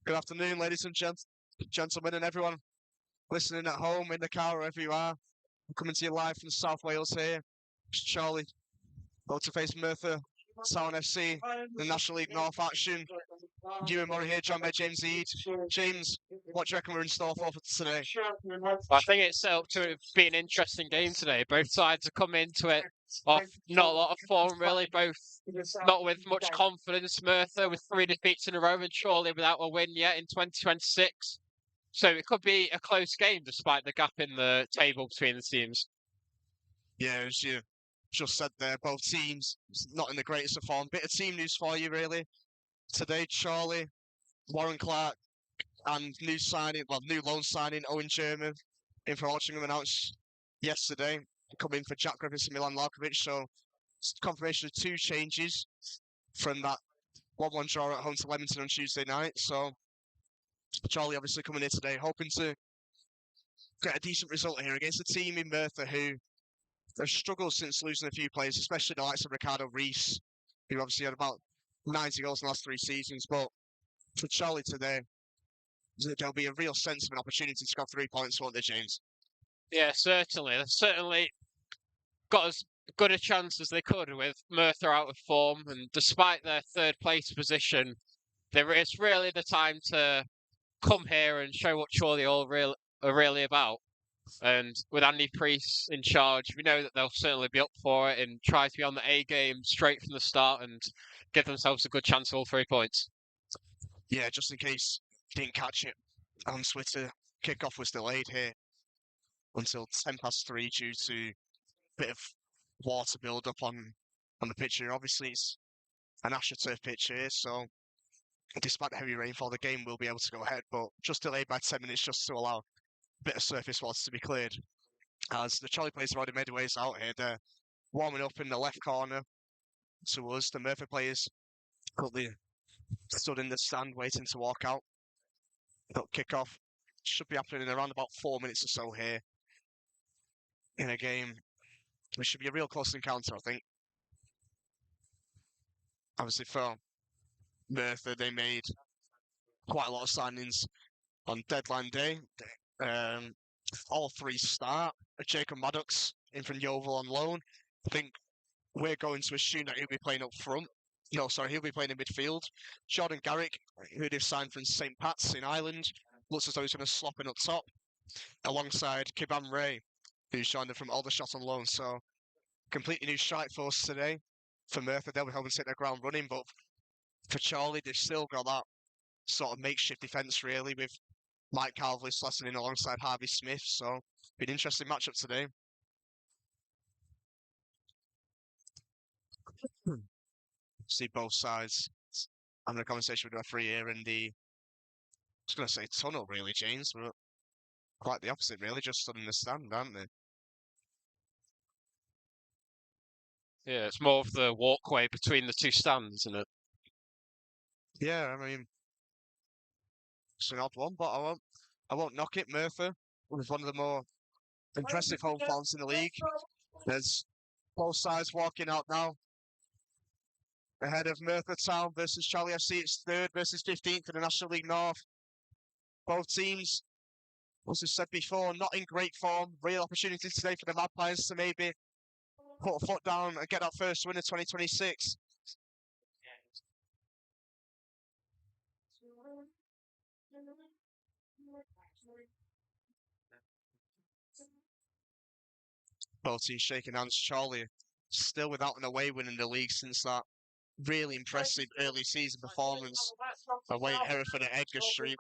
Good afternoon, ladies and gentlemen, and everyone listening at home, in the car, wherever you are. I'm coming to you live from South Wales here. It's Chorley, about to face Merthyr Town FC, the National League North action. Ewan Murray here, joined by James Ede. James, what do you reckon we're in store for today? I think it's set up to be an interesting game today. Both sides have come into it off not a lot of form, really. Both not with much confidence. Merthyr with 3 defeats in a row and Chorley without a win yet in 2026. So it could be a close game despite the gap in the table between the teams. Yeah, as you just said there, both teams not in the greatest of form. Bit of team news for you, really. Today, Chorley, Warren Clark, and new loan signing, Owen German, in for Altrincham, announced yesterday, coming for Jack Griffiths and Milan Larkovic. So, confirmation of 2 changes from that 1-1 draw at home to Leamington on Tuesday night. So, Charlie obviously coming in today, hoping to get a decent result here against a team in Merthyr who have struggled since losing a few players, especially the likes of Ricardo Reis, who obviously had about 90 goals in the last 3 seasons. But for Charlie today, there'll be a real sense of an opportunity to score 3 points, won't there, James? Yeah, certainly. They've certainly got as good a chance as they could with Merthyr out of form. And despite their third place position, it's really the time to come here and show what Chorley are really about. And with Andy Priest in charge, we know that they'll certainly be up for it and try to be on the A game straight from the start and give themselves a good chance of all 3 points. Yeah, just in case you didn't catch it on Twitter, kickoff was delayed here until 3:10 due to a bit of water build-up on the pitch here. Obviously, it's an AstroTurf pitch here, so despite the heavy rainfall, the game will be able to go ahead, but just delayed by 10 minutes just to allow a bit of surface water to be cleared. As the Charlie players have already made their ways out here, they're warming up in the left corner to us. The Merthyr players currently stood in the stand waiting to walk out. But kickoff should be happening in around about 4 minutes or so here in a game which should be a real close encounter, I think. Obviously, for Merthyr, they made quite a lot of signings on deadline day. All 3 start. Jacob Maddox in from Yeovil on loan. I think we're going to assume that he'll be playing up front. No, sorry, he'll be playing in midfield. Jordan Garrick, who they've signed from St. Pat's in Ireland, looks as though he's going to slot in up top, alongside Kiban Ray, who's joined them from Aldershot on loan. So, completely new strike force today. For Merthyr, they'll be hoping to hit their ground running, but for Chorley, they've still got that sort of makeshift defence, really, with Mike Calvley slotting in alongside Harvey Smith. So, be an interesting matchup today. See both sides having a conversation with the referee here in the, I was going to say tunnel, really, James, but quite the opposite, really, just stood in the stand, aren't they? Yeah, it's more of the walkway between the 2 stands, isn't it? Yeah, I mean, it's an odd one, but I won't knock it. Merthyr was one of the more impressive home forms in the league. There's both sides walking out now. Ahead of Merthyr Town versus Chorley FC, it's 3rd versus 15th in the National League North. Both teams, as I said before, not in great form. Real opportunity today for the Magpies to maybe put a foot down and get that first win of 2026. Both teams shaking hands. Chorley still without an away win in the league since that really impressive early season performance away at Hereford at Edgar Street,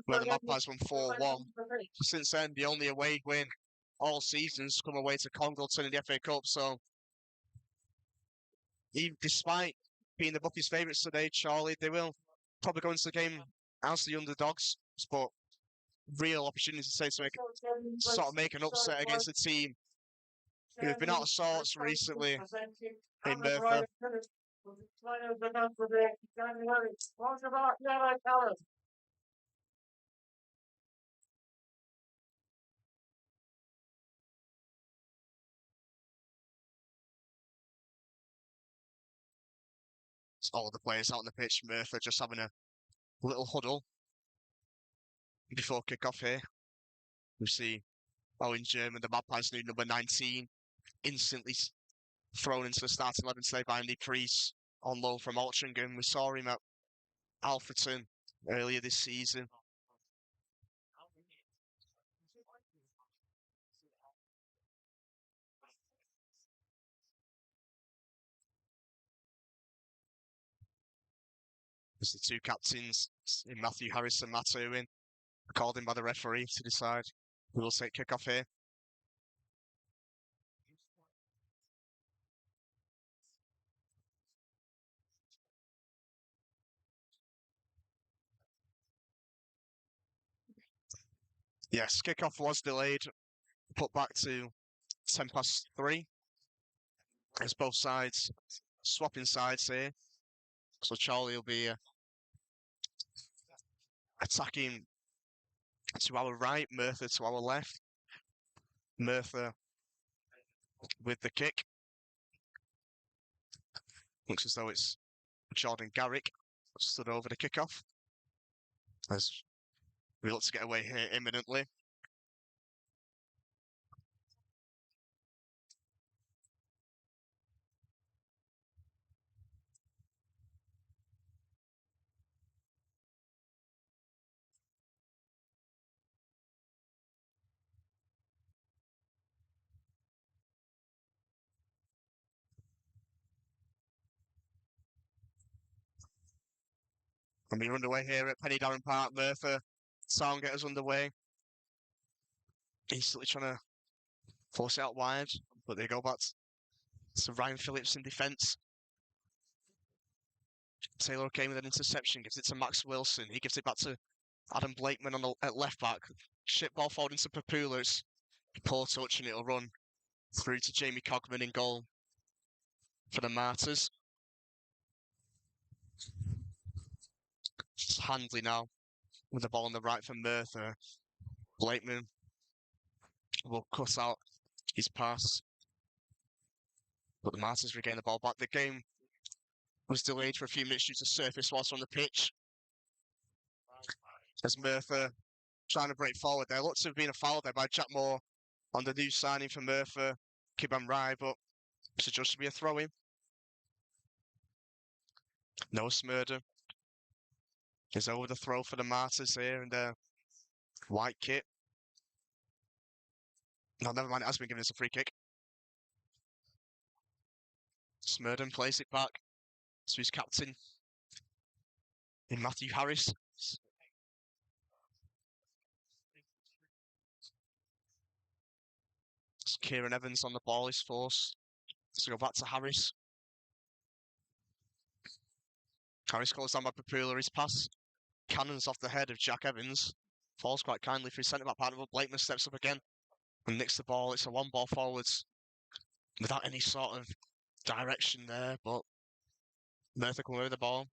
where the Magpies won 4-1. Since then, the only away win all seasons come away to Congleton in the FA Cup. So, even despite being the bookies' favourites today, Chorley, they will probably go into the game as the underdogs, but real opportunity to make an upset against a team who have been out of sorts recently in Merthyr. All the players out on the pitch, Merthyr just having a little huddle before kick-off here. We see Owen German, the Magpies' new number 19, instantly thrown into the starting 11 today by Andy Priest on loan from Altrincham. We saw him at Alfreton earlier this season. As the two captains in Matthew Harris and Matt Irwin are called in by the referee to decide who will take kick-off here. Yes, kick-off was delayed, put back to 3:10, as both sides swapping sides here. So Chorley will be attacking to our right, Merthyr to our left. Merthyr with the kick. Looks as though it's Jordan Garrick stood over the kickoff. As we look to get away here imminently. And we're underway here at Penny Darren Park. Merthyr Town get us underway. Instantly trying to force it out wide, but they go back to Ryan Phillips in defence. Taylor came with an interception, gives it to Max Wilson. He gives it back to Adam Blakeman at left back. Ship ball forward into Papulas. Poor touch, and it'll run through to Jamie Cogman in goal for the Martyrs. It's Handley now with the ball on the right for Merthyr. Blakeman will cut out his pass, but the Martyrs regain the ball back. The game was delayed for a few minutes due to surface whilst on the pitch. As Merthyr trying to break forward there. Looks to have been a foul there by Jack Moore on the new signing for Merthyr, Kiban Rai, but it's just to be a throw-in. Noah Smurden is over the throw for the Martyrs here in their white kit. No, never mind, it has been given us a free kick. Smurden plays it back to his captain in Matthew Harris. It's Kieran Evans on the ball, is forced to go back to Harris. Harris goes down by Papula, his pass cannons off the head of Jack Evans. Falls quite kindly for his centre-back partner, but Blakeman steps up again and nicks the ball. It's a one ball forwards without any sort of direction there, but Merthyr come away with the ball.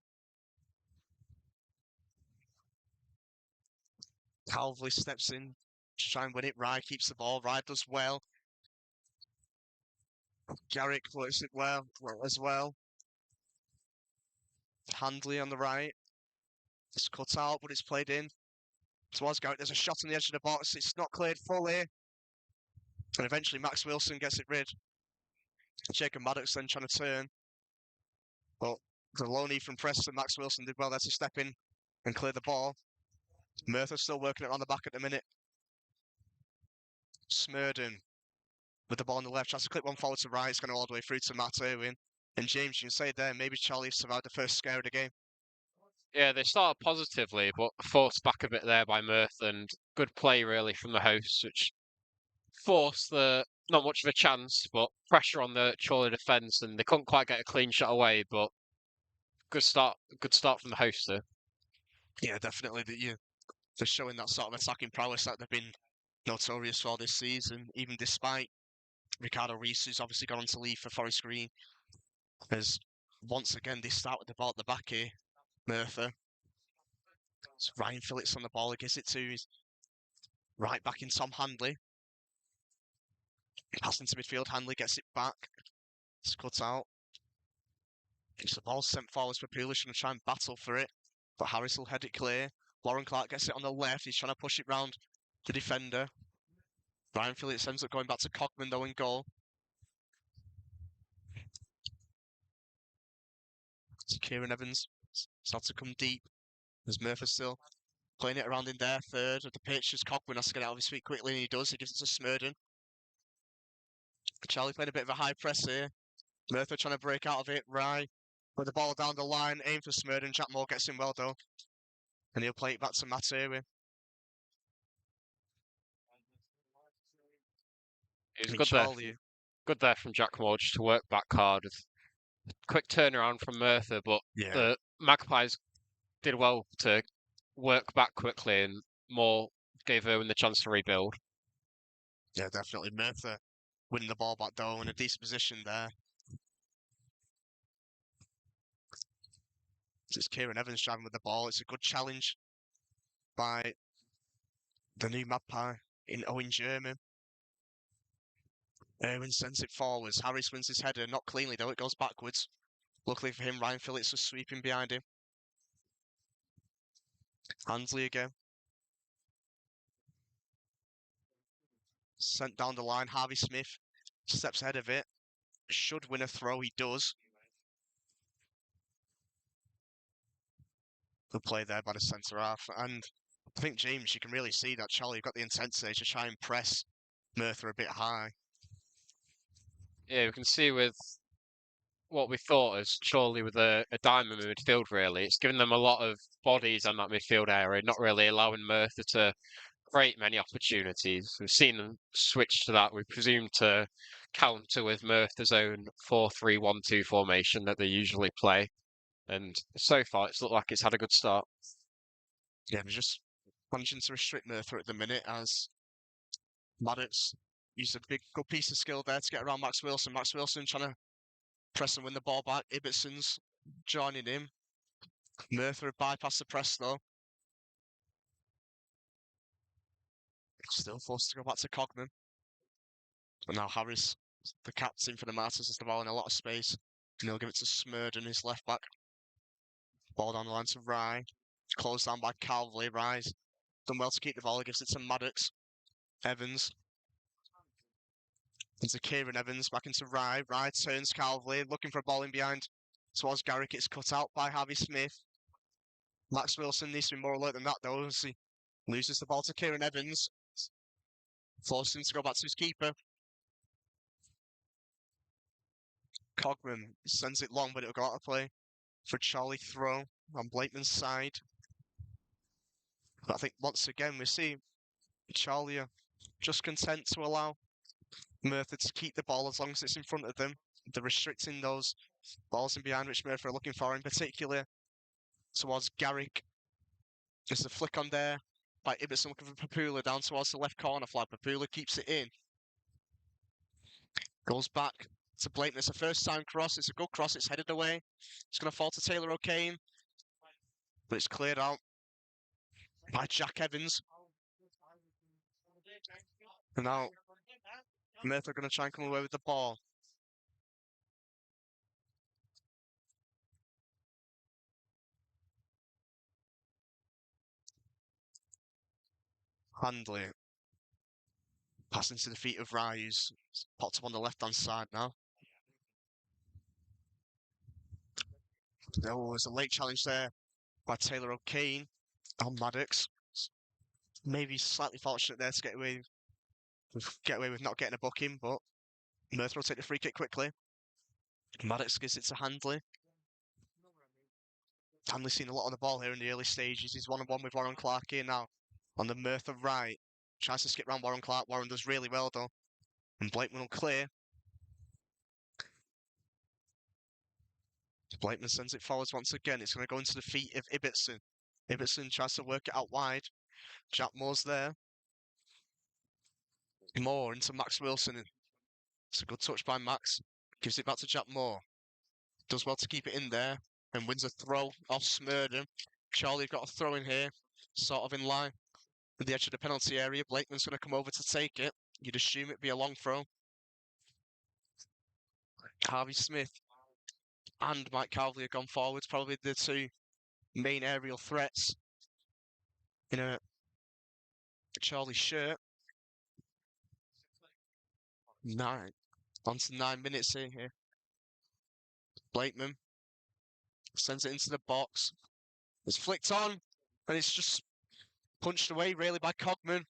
Calvley steps in to try and win it. Rye keeps the ball. Rye does well. Garrick works it well as well. Handley on the right. It's cut out, but it's played in towards Garrick. There's a shot on the edge of the box. It's not cleared fully. And eventually Max Wilson gets it rid. Jacob Maddox then trying to turn. But the loanee from Preston, Max Wilson, did well there to step in and clear the ball. Merthyr still working it on the back at the minute. Smurden with the ball on the left. Tries to clip one forward to right. It's going all the way through to Matt Irwin. And James, you can say there, maybe Charlie survived the first scare of the game. Yeah, they started positively, but forced back a bit there by Merthyr, and good play really from the hosts, which forced the not much of a chance, but pressure on the Chorley defence, and they couldn't quite get a clean shot away. But good start from the hosts there. Yeah, definitely. They're showing that sort of attacking prowess that they've been notorious for this season, even despite Ricardo Reese, who's obviously gone on to leave for Forest Green. As once again they start with the ball at the back here, Merthyr. It's Ryan Phillips on the ball. He gives it to his right back in Tom Handley. Passing to midfield, Handley gets it back. It's cut out. It's the ball sent forwards for Pulish and try and battle for it. But Harris will head it clear. Warren Clark gets it on the left. He's trying to push it round the defender. Ryan Phillips ends up going back to Cogman, though, in goal. So Kieran Evans starts to come deep. There's Merthyr still playing it around in their third of the pitch. As Cogman has to get out of his feet quickly, and he does. He gives it to Smurden. Charlie playing a bit of a high press here. Merthyr trying to break out of it. Rye with the ball down the line. Aim for Smurden. Jack Moore gets in well, though. And he'll play it back to Matt Irwin. It was good there from Jack Moore just to work back hard. Quick turnaround from Merthyr, but the Magpies did well to work back quickly, and Moore gave Irwin the chance to rebuild. Yeah, definitely. Merthyr winning the ball back, though, in a decent position there. It's Kieran Evans driving with the ball. It's a good challenge by the new Magpie in Owen German. Irwin sends it forwards. Harris wins his header. Not cleanly, though. It goes backwards. Luckily for him, Ryan Phillips was sweeping behind him. Handley again. Sent down the line. Harvey Smith steps ahead of it. Should win a throw. He does. Good play there by the centre half. And I think, James, you can really see that Charlie got the intensity to try and press Merthyr a bit high. Yeah, we can see with what we thought as Chorley with a diamond midfield, really. It's given them a lot of bodies on that midfield area, not really allowing Merthyr to create many opportunities. We've seen them switch to that. We presume to counter with Merthyr's own 4-3-1-2 formation that they usually play. And so far, it's looked like it's had a good start. Yeah, we're just managing to restrict Merthyr at the minute as Maddox used a good piece of skill there to get around Max Wilson. Max Wilson trying to press and win the ball back. Ibbetson's joining him. Merthyr bypassed the press, though. Still forced to go back to Cogman. But now Harris, the captain for the Martyrs, has the ball in a lot of space. And he'll give it to Smurden, his left back. Ball down the line to Rye. Closed down by Calvley. Rye's done well to keep the ball. He gives it to Maddox. Evans. Into Kieran Evans. Back into Rye. Rye turns Calvley. Looking for a ball in behind towards Garrick. It's cut out by Harvey Smith. Max Wilson needs to be more alert than that, though, as he loses the ball to Kieran Evans. Forced him to go back to his keeper. Cogman sends it long, but it'll go out of play for Charlie throw on Blakeman's side. But I think once again we see Charlie are just content to allow Merthyr to keep the ball as long as it's in front of them. They're restricting those balls in behind which Merthyr are looking for, in particular towards Garrick. There's a flick on there by Ibbotson looking for Papula down towards the left corner flag. Papula keeps it in. Goes back to Blakeman. It's a first time cross. It's a good cross. It's headed away. It's going to fall to Taylor O'Kane. But it's cleared out by Jack Evans. And now Merthyr are going to try and come away with the ball. Handley. Passing to the feet of Rye, who's popped up on the left-hand side now. There was a late challenge there by Taylor O'Kane on Maddox. Maybe slightly fortunate there to get away with not getting a booking, but Merthyr will take the free kick quickly. Maddox gives it to Handley. Handley's seen a lot on the ball here in the early stages. He's one-on-one with Warren Clark here now on the Merthyr right. Tries to skip round Warren Clark. Warren does really well, though. And Blakeman will clear. Blakeman sends it forwards once again. It's going to go into the feet of Ibbotson. Ibbotson tries to work it out wide. Jack Moore's there. Moore into Max Wilson. It's a good touch by Max. Gives it back to Jack Moore. Does well to keep it in there. And wins a throw off Smurden. Charlie got a throw in here. Sort of in line with the edge of the penalty area. Blakeman's going to come over to take it. You'd assume it'd be a long throw. Harvey Smith and Mike Calvley have gone forwards. Probably the two main aerial threats in a Chorley shirt. On to 9 minutes here. Blakeman sends it into the box. It's flicked on, and it's just punched away really by Cogman.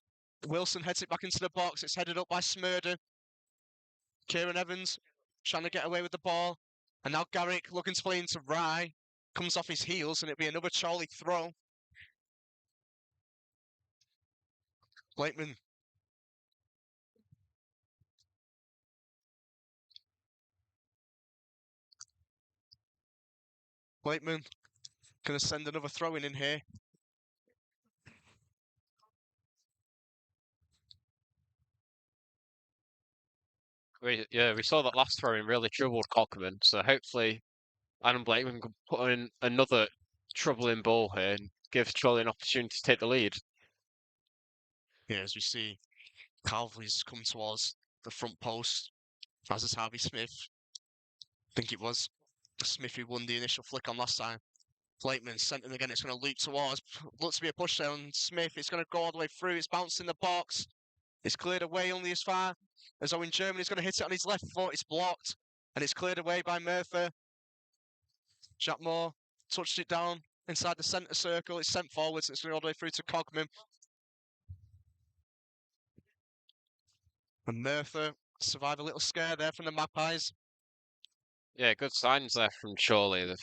Wilson heads it back into the box. It's headed up by Smurden. Kieran Evans trying to get away with the ball. And now Garrick looking to play into Rye. Comes off his heels, and it'll be another Chorley throw. Blakeman. Blakeman going to send another throw in here. We saw that last throw in really troubled Cockman, so hopefully Adam Blakeman can put in another troubling ball here and give Chorley an opportunity to take the lead. Yeah, as we see, Calvley's come towards the front post, as is Harvey Smith. I think it was Smith who won the initial flick on last time. Blakeman sent it again, it's going to loop towards, looks to be a push there on Smith, it's going to go all the way through, it's bounced in the box, it's cleared away only as far as Owen Germany's going to hit it on his left foot, it's blocked, and it's cleared away by Merthyr. Jack Moore touched it down inside the centre circle, it's sent forwards, it's going all the way through to Cogman. And Merthyr survived a little scare there from the Magpies. Yeah, good signs there from Chorley. They've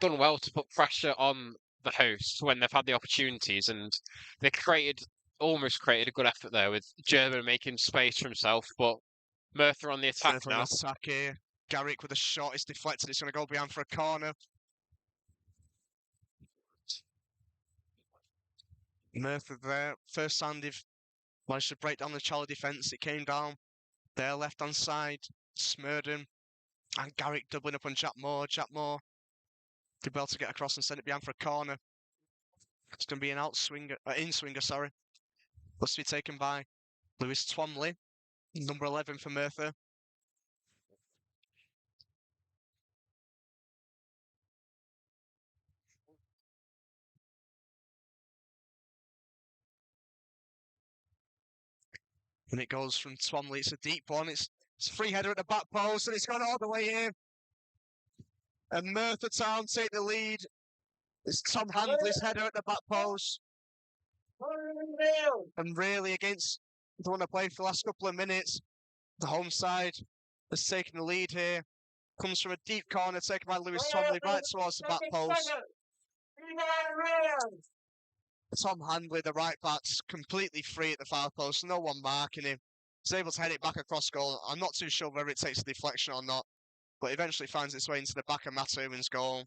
done well to put pressure on the hosts when they've had the opportunities, and they almost created a good effort there with German making space for himself, but Merthyr on the attack Merthyr now. on the attack here. Garrick with a shot, it's deflected, it's going to go behind for a corner. Merthyr there, first time they've managed to break down the Chorley defence, it came down their left-hand side, Smurden, and Garrick doubling up on Jack Moore. Jack Moore could be able to get across and send it behind for a corner. It's going to be an in-swinger, sorry. Must be taken by Lewis Twomley, number 11 for Merthyr. And it goes from Twomley, it's a deep one, it's a free header at the back post, and it's gone all the way in. And Merthyr Town take the lead. It's Tom Handley's header at the back post. And really, against the one I played for the last couple of minutes, the home side has taken the lead here. Comes from a deep corner, taken by Lewis Twomley right towards the back post. Tom Handley, the right back's completely free at the far post, no one marking him. He's able to head it back across goal. I'm not too sure whether it takes a deflection or not, but eventually finds its way into the back of Matt Ewan's goal.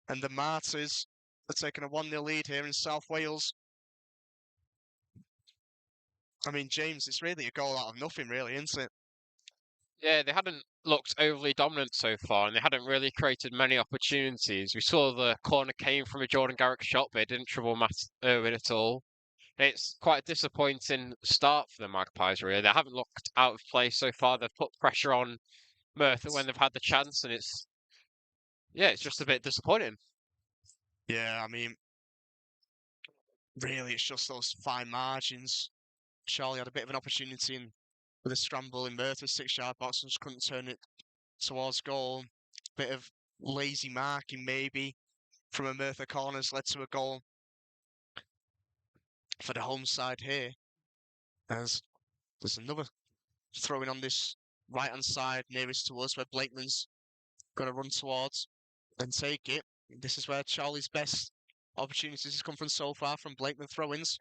And the Martyrs are taking a 1-0 lead here in South Wales. I mean, James, it's really a goal out of nothing, really, isn't it? Yeah, they hadn't looked overly dominant so far, and they hadn't really created many opportunities. We saw the corner came from a Jordan Garrick shot, but it didn't trouble Matt Irwin at all. It's quite a disappointing start for the Magpies, really. They haven't looked out of place so far. They've put pressure on Merthyr when they've had the chance, and it's just a bit disappointing. Yeah, I mean, really, it's just those fine margins. Chorley had a bit of an opportunity with a scramble in Merthyr's 6-yard box and just couldn't turn it towards goal. Bit of lazy marking, maybe, from a Merthyr corners led to a goal for the home side here. As there's another throwing on this right-hand side nearest to us where Blakeman's going to run towards and take it. This is where Chorley's best opportunities has come from so far, from Blakeman throw-ins.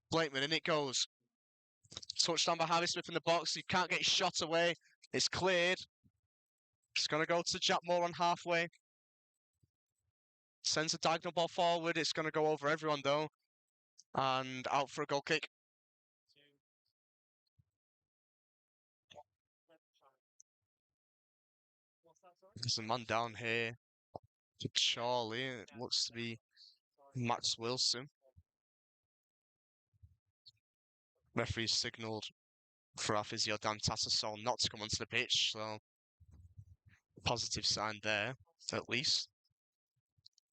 Blakeman, and it goes. Touchdown by Harvey Smith in the box. He can't get his shot away. It's cleared. It's going to go to Jack Moore on halfway. Sends a diagonal ball forward. It's going to go over everyone, though. And out for a goal kick. There's a man down here for Chorley. It looks to be Max Wilson. Referee's signalled for our physio Dan Tattersall not to come onto the pitch, so positive sign there, at least.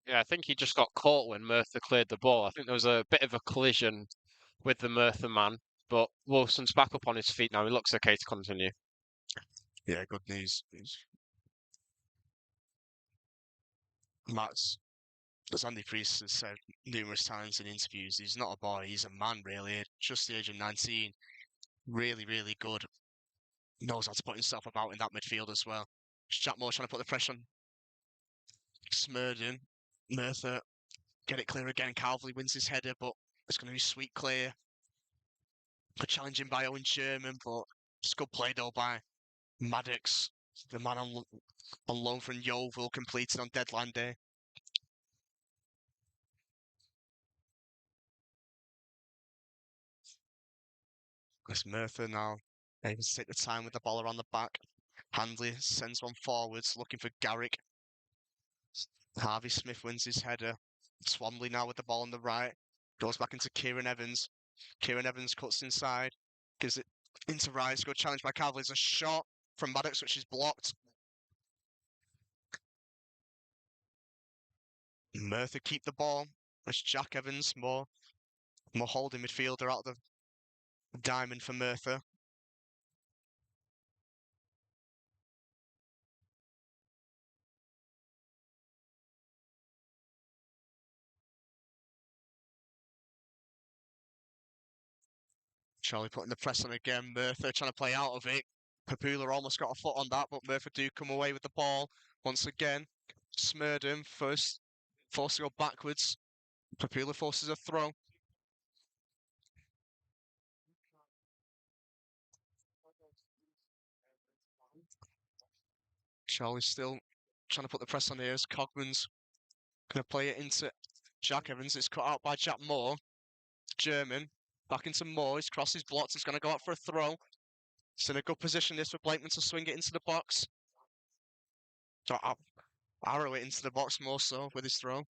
Yeah, I think he just got caught when Merthyr cleared the ball. I think there was a bit of a collision with the Merthyr man, but Wilson's back up on his feet now. He looks okay to continue. Yeah, good news. Max, as Andy Priest has said numerous times in interviews, he's not a boy, he's a man, really. Just the age of 19. Really, really good. Knows how to put himself about in that midfield as well. Jack Moore trying to put the pressure on Smurden. Merthyr, get it clear again. Calvley wins his header, but it's going to be sweet clear. A challenging by Owen Sherman, but it's good play though by Maddox, the man on loan from Yeovil, completed on deadline day. It's Merthyr now able to take the time with the ball around the back. Handley sends one forwards, looking for Garrick. Harvey Smith wins his header. Swamley now with the ball on the right. Goes back into Kieran Evans. Kieran Evans cuts inside. Gives it into Rice. Good challenge by Calvin. It's a shot from Maddox, which is blocked. Merthyr keep the ball. It's Jack Evans, more holding midfielder out of the diamond for Merthyr. Chorley putting the press on again. Merthyr trying to play out of it. Papula almost got a foot on that, but Merthyr do come away with the ball once again. Smurden first, forced to go backwards. Papula forces a throw. Charlie's still trying to put the press on here as Cogman's going to play it into Jack Evans. It's cut out by Jack Moore. German back into Moore. His cross is blocked. It's going to go out for a throw. It's in a good position this for Blakeman to swing it into the box. So arrow it into the box more so with his throw.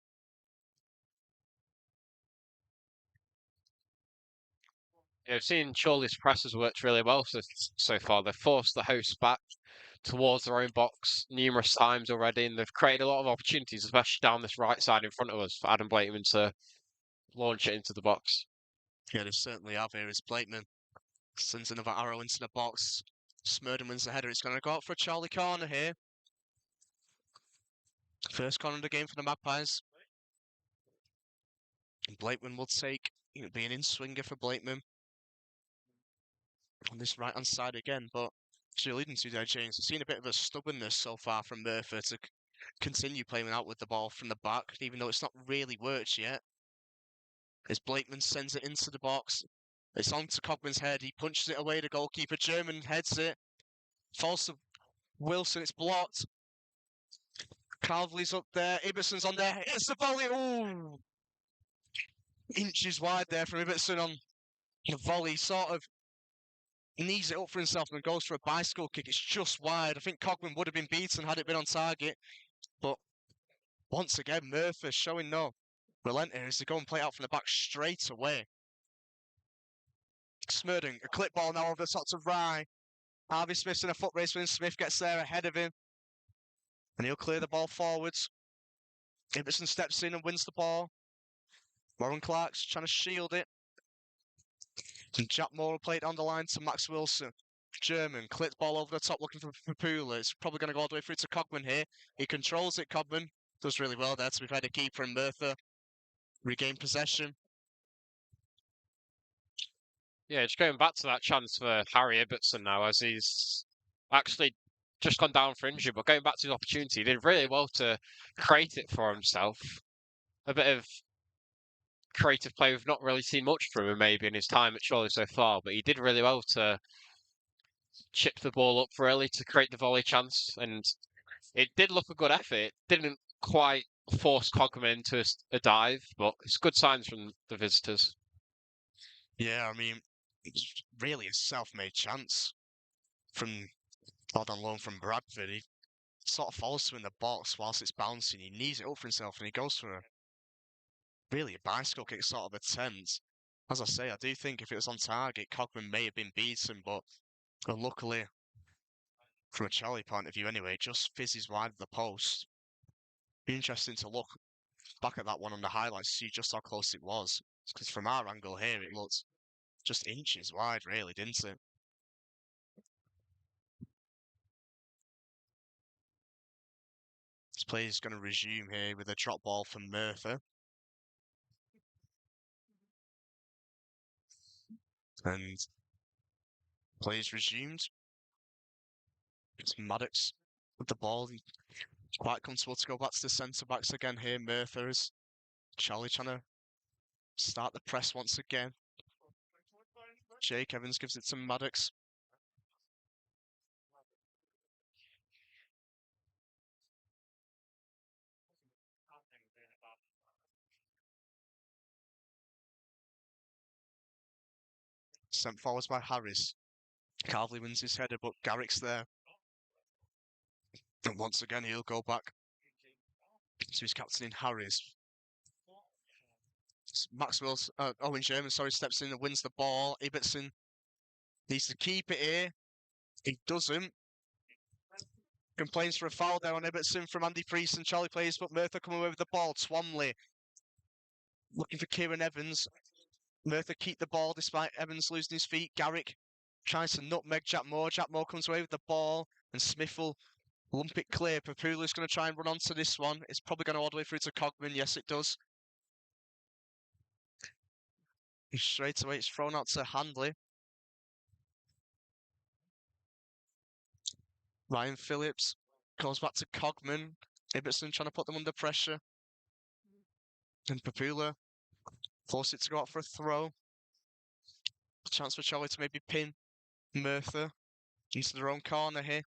Yeah, I've seen Chorley's press has worked really well so far. They've forced the hosts back towards their own box numerous times already, and they've created a lot of opportunities, especially down this right side in front of us, for Adam Blakeman to launch it into the box. Yeah, they certainly have here. Is Blakeman sends another arrow into the box. Smurden wins the header. It's going to go out for a Charlie corner here. First corner of the game for the Magpies. And Blakeman will take, it'll be an in-swinger for Blakeman on this right-hand side again, but as you're alluding to there, James, I've seen a bit of a stubbornness so far from Merthyr to continue playing out with the ball from the back, even though it's not really worked yet. As Blakeman sends it into the box, it's onto Cogman's head, he punches it away, the goalkeeper, German heads it, falls to Wilson, it's blocked. Calvley's up there, Ibbetson's on there, it's the volley, ooh! Inches wide there from Ibbetson on the volley, sort of knees it up for himself and goes for a bicycle kick. It's just wide. I think Cogman would have been beaten had it been on target. But once again, Merthyr showing no relent here as they go and play out from the back straight away. Smurden, a clip ball now over the top to Rye. Harvey Smith's in a foot race when Smith gets there ahead of him. And he'll clear the ball forwards. Ibbetson steps in and wins the ball. Warren Clark's trying to shield it. And Jack Moore will play it on the line to Max Wilson. German, clipped ball over the top looking for Papula. It's probably going to go all the way through to Cogman here. He controls it, Cogman. Does really well there to be fair to keeper and Merthyr. Regain possession. Yeah, just going back to that chance for Harry Ibbetson now, as he's actually just gone down for injury, but going back to his opportunity, he did really well to create it for himself. A bit of creative play we've not really seen much from him maybe in his time at Chorley so far, but he did really well to chip the ball up early to create the volley chance, and it did look a good effort. It didn't quite force Cogman into a dive, but it's good signs from the visitors. Yeah, I mean, it's really a self-made chance from on loan from Bradford. He sort of falls to in the box whilst it's bouncing. He knees it up for himself and he goes for really a bicycle kick sort of attempt. As I say, I do think if it was on target, Cogman may have been beaten, but luckily, from a Charlie point of view anyway, it just fizzes wide of the post. Be interesting to look back at that one on the highlights, see just how close it was. Because from our angle here, it looked just inches wide, really, didn't it? This play is going to resume here with a drop ball from Merthyr. And play is resumed. It's Maddox with the ball. He's quite comfortable to go back to the centre-backs again here. Merthyr is Charlie trying to start the press once again. Jake Evans gives it to Maddox. Sent forwards by Harris. Carvley wins his header, but Garrick's there. And once again, he'll go back to his captain in Harris. Owen Sherman, steps in and wins the ball. Ibbotson needs to keep it here. He doesn't. Complains for a foul there on Ibbotson from Andy Priest and Charlie Plays, but Merthyr coming away with the ball. Twomley looking for Kieran Evans. Merthyr keep the ball despite Evans losing his feet. Garrick tries to nutmeg Jack Moore. Jack Moore comes away with the ball, and Smith will lump it clear. Papula's going to try and run onto this one. It's probably going all the way through to Cogman. Yes, it does. Straight away, it's thrown out to Handley. Ryan Phillips goes back to Cogman. Ibbotson trying to put them under pressure. And Papula force it to go out for a throw. Chance for Chorley to maybe pin Merthyr into their own corner here.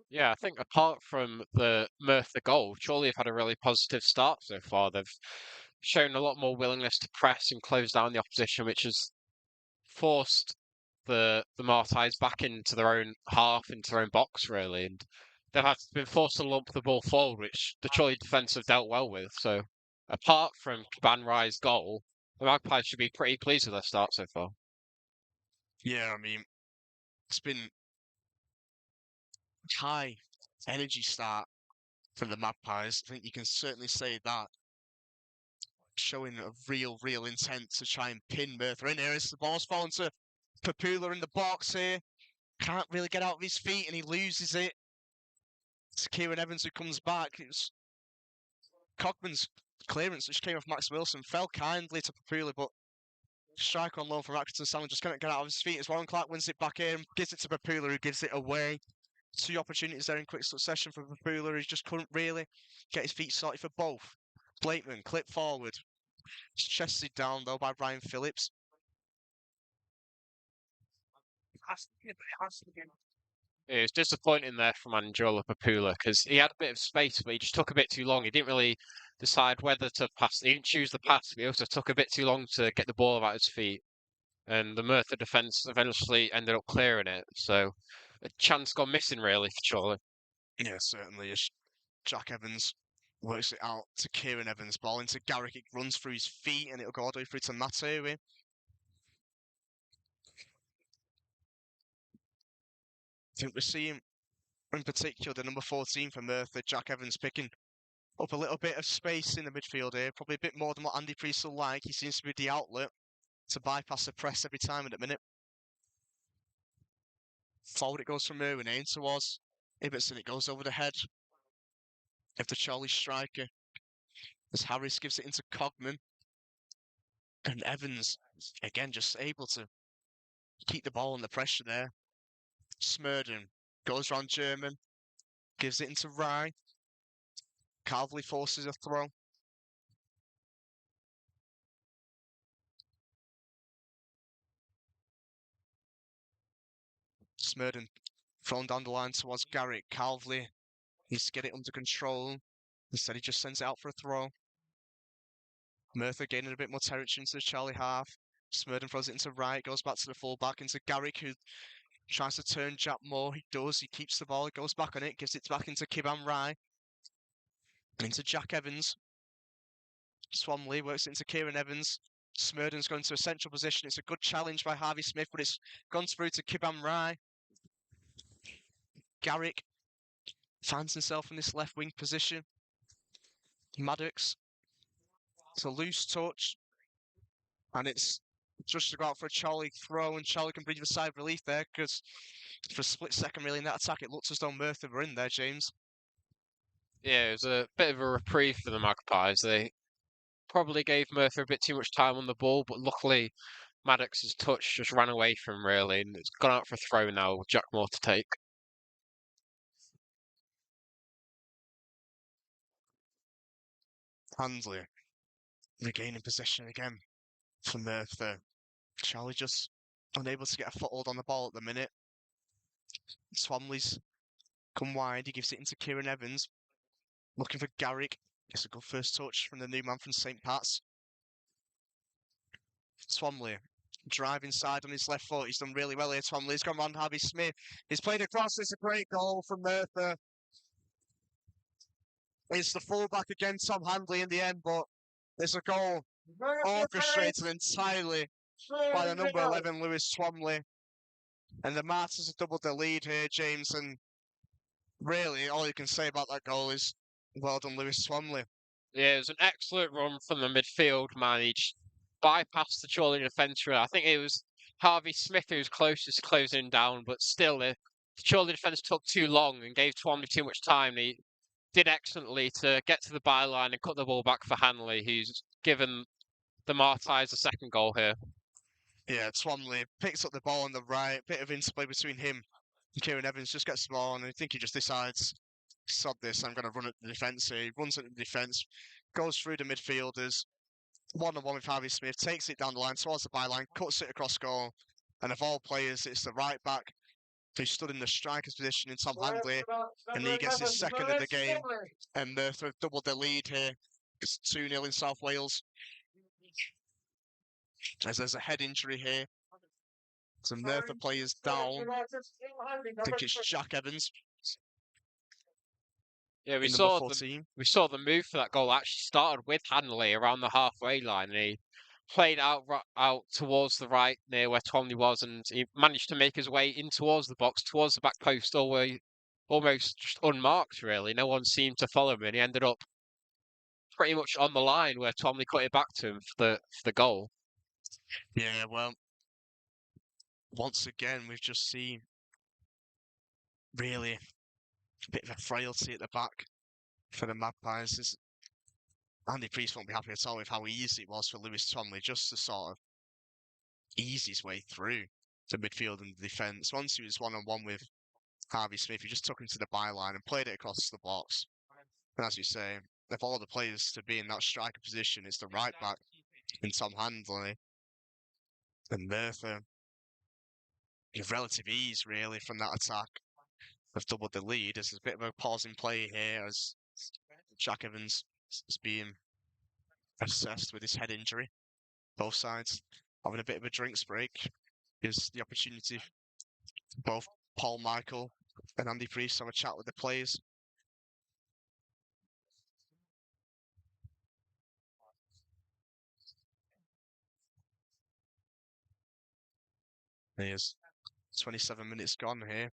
Yeah, I think apart from the Merthyr goal, Chorley have had a really positive start so far. They've shown a lot more willingness to press and close down the opposition, which has forced the Martyrs back into their own half, into their own box, really. And they've been forced to lump the ball forward, which the Chorley defence have dealt well with. So apart from Caban Rye's goal, the Magpies should be pretty pleased with their start so far. Yeah, I mean, it's been high energy start for the Magpies. I think you can certainly say that. Showing a real intent to try and pin Merthyr in here. As the ball's fallen to Papula in the box here. Can't really get out of his feet and he loses it. It's Kieran Evans who comes back. It was Cogman's clearance, which came off Max Wilson, fell kindly to Papula, but strike on loan from Atkinson Stanley just can't get out of his feet as Warren Clark wins it back in, gives it to Papula, who gives it away. 2 opportunities there in quick succession for Papula, who just couldn't really get his feet sorted for both. Blakeman, clip forward. It's chested down though by Ryan Phillips. It was disappointing there from Angelo Papula because he had a bit of space, but he just took a bit too long. He didn't really decide whether to pass. He didn't choose the pass, but he also took a bit too long to get the ball out his feet. And the Merthyr defence eventually ended up clearing it. So a chance gone missing, really, for Chorley. Yeah, certainly. Jack Evans works it out to Kieran Evans. Ball into Garrick. It runs through his feet and it'll go all the way through to Matt Irwin. I think we're seeing, in particular, the number 14 for Merthyr, Jack Evans, picking up a little bit of space in the midfield here. Probably a bit more than what Andy Priest will like. He seems to be the outlet to bypass the press every time at the minute. Forward it goes from Irwin in towards Ibbotson. It goes over the head of the Chorley striker as Harris gives it into Cogman. And Evans, again, just able to keep the ball under pressure there. Smurden goes round German, gives it into Rye. Carvley forces a throw. Smurden thrown down the line towards Garrick. Carvley needs to get it under control. Instead, he just sends it out for a throw. Merthyr gaining a bit more territory into the Charlie half. Smurden throws it into Rye. It goes back to the full-back, into Garrick, who tries to turn Jack Moore. He does. He keeps the ball. He goes back on it. Gives it back into Kiban Rye. Into Jack Evans. Swamley works it into Kieran Evans. Smurden's going to a central position. It's a good challenge by Harvey Smith, but it's gone through to Kibam Rai. Garrick finds himself in this left wing position. Maddox. It's a loose touch. And it's just to go out for a Chorley throw, and Chorley can breathe a sigh of relief there, because for a split second, really, in that attack, it looked as though Merthyr were in there, James. Yeah, it was a bit of a reprieve for the Magpies. They probably gave Merthyr a bit too much time on the ball, but luckily Maddox's touch just ran away from him, really, and it's gone out for a throw now with Jack Moore to take. Handley regaining possession again for Merthyr. Charlie just unable to get a foothold on the ball at the minute. Swamley's come wide. He gives it into Kieran Evans. Looking for Garrick. Gets a good first touch from the new man from St. Pat's. Swamley drive inside on his left foot. He's done really well here, Swamley. He's gone round Harvey Smith. He's played across. It's a great goal from Merthyr. It's the fullback again, Tom Handley, in the end, but it's a goal orchestrated entirely by the number 11, Lewis Swamley. And the Martyrs have doubled their lead here, James, and really all you can say about that goal is well done, Lewis Swamley. Yeah, it was an excellent run from the midfield man. He just bypassed the Chorley defence. I think it was Harvey Smith who was closest to closing him down, but still the Chorley defence took too long and gave Swamley too much time. He did excellently to get to the byline and cut the ball back for Hanley, who's given the Martyrs a second goal here. Yeah, Swamley picks up the ball on the right, bit of interplay between him and Kieran Evans, just gets the ball, and I think he just decides, sod this, I'm going to run at the defence here. He runs at the defence, goes through the midfielders, one-on-one with Harvey Smith, takes it down the line towards the byline, cuts it across goal, and of all players, it's the right back who stood in the striker's position in Tom Handley, and he gets his second of the game, and Merthyr have doubled their lead here. It's 2-0 in South Wales. As there's a head injury here. Some Merthyr players down. I think it's Jack Evans. Yeah, we saw the move for that goal actually started with Hanley around the halfway line, and he played out towards the right near where Twomley was, and he managed to make his way in towards the box, towards the back post, almost just unmarked, really. No one seemed to follow him, and he ended up pretty much on the line where Twomley cut it back to him for the goal. Yeah, well, once again, we've just seen really a bit of a frailty at the back for the Magpies. Andy Priest won't be happy at all with how easy it was for Lewis Twomley just to sort of ease his way through the midfield and the defence. Once he was one-on-one with Harvey Smith, he just took him to the byline and played it across the box. And as you say, of all the players to be in that striker position, it's the right back in Tom Handley. And Merthyr, with relative ease, really, from that attack, have doubled the lead. There's a bit of a pause in play here as Jack Evans is being assessed with his head injury. Both sides having a bit of a drinks break. Gives the opportunity for both Paul Michael and Andy Priest to have a chat with the players. There's 27 minutes gone here.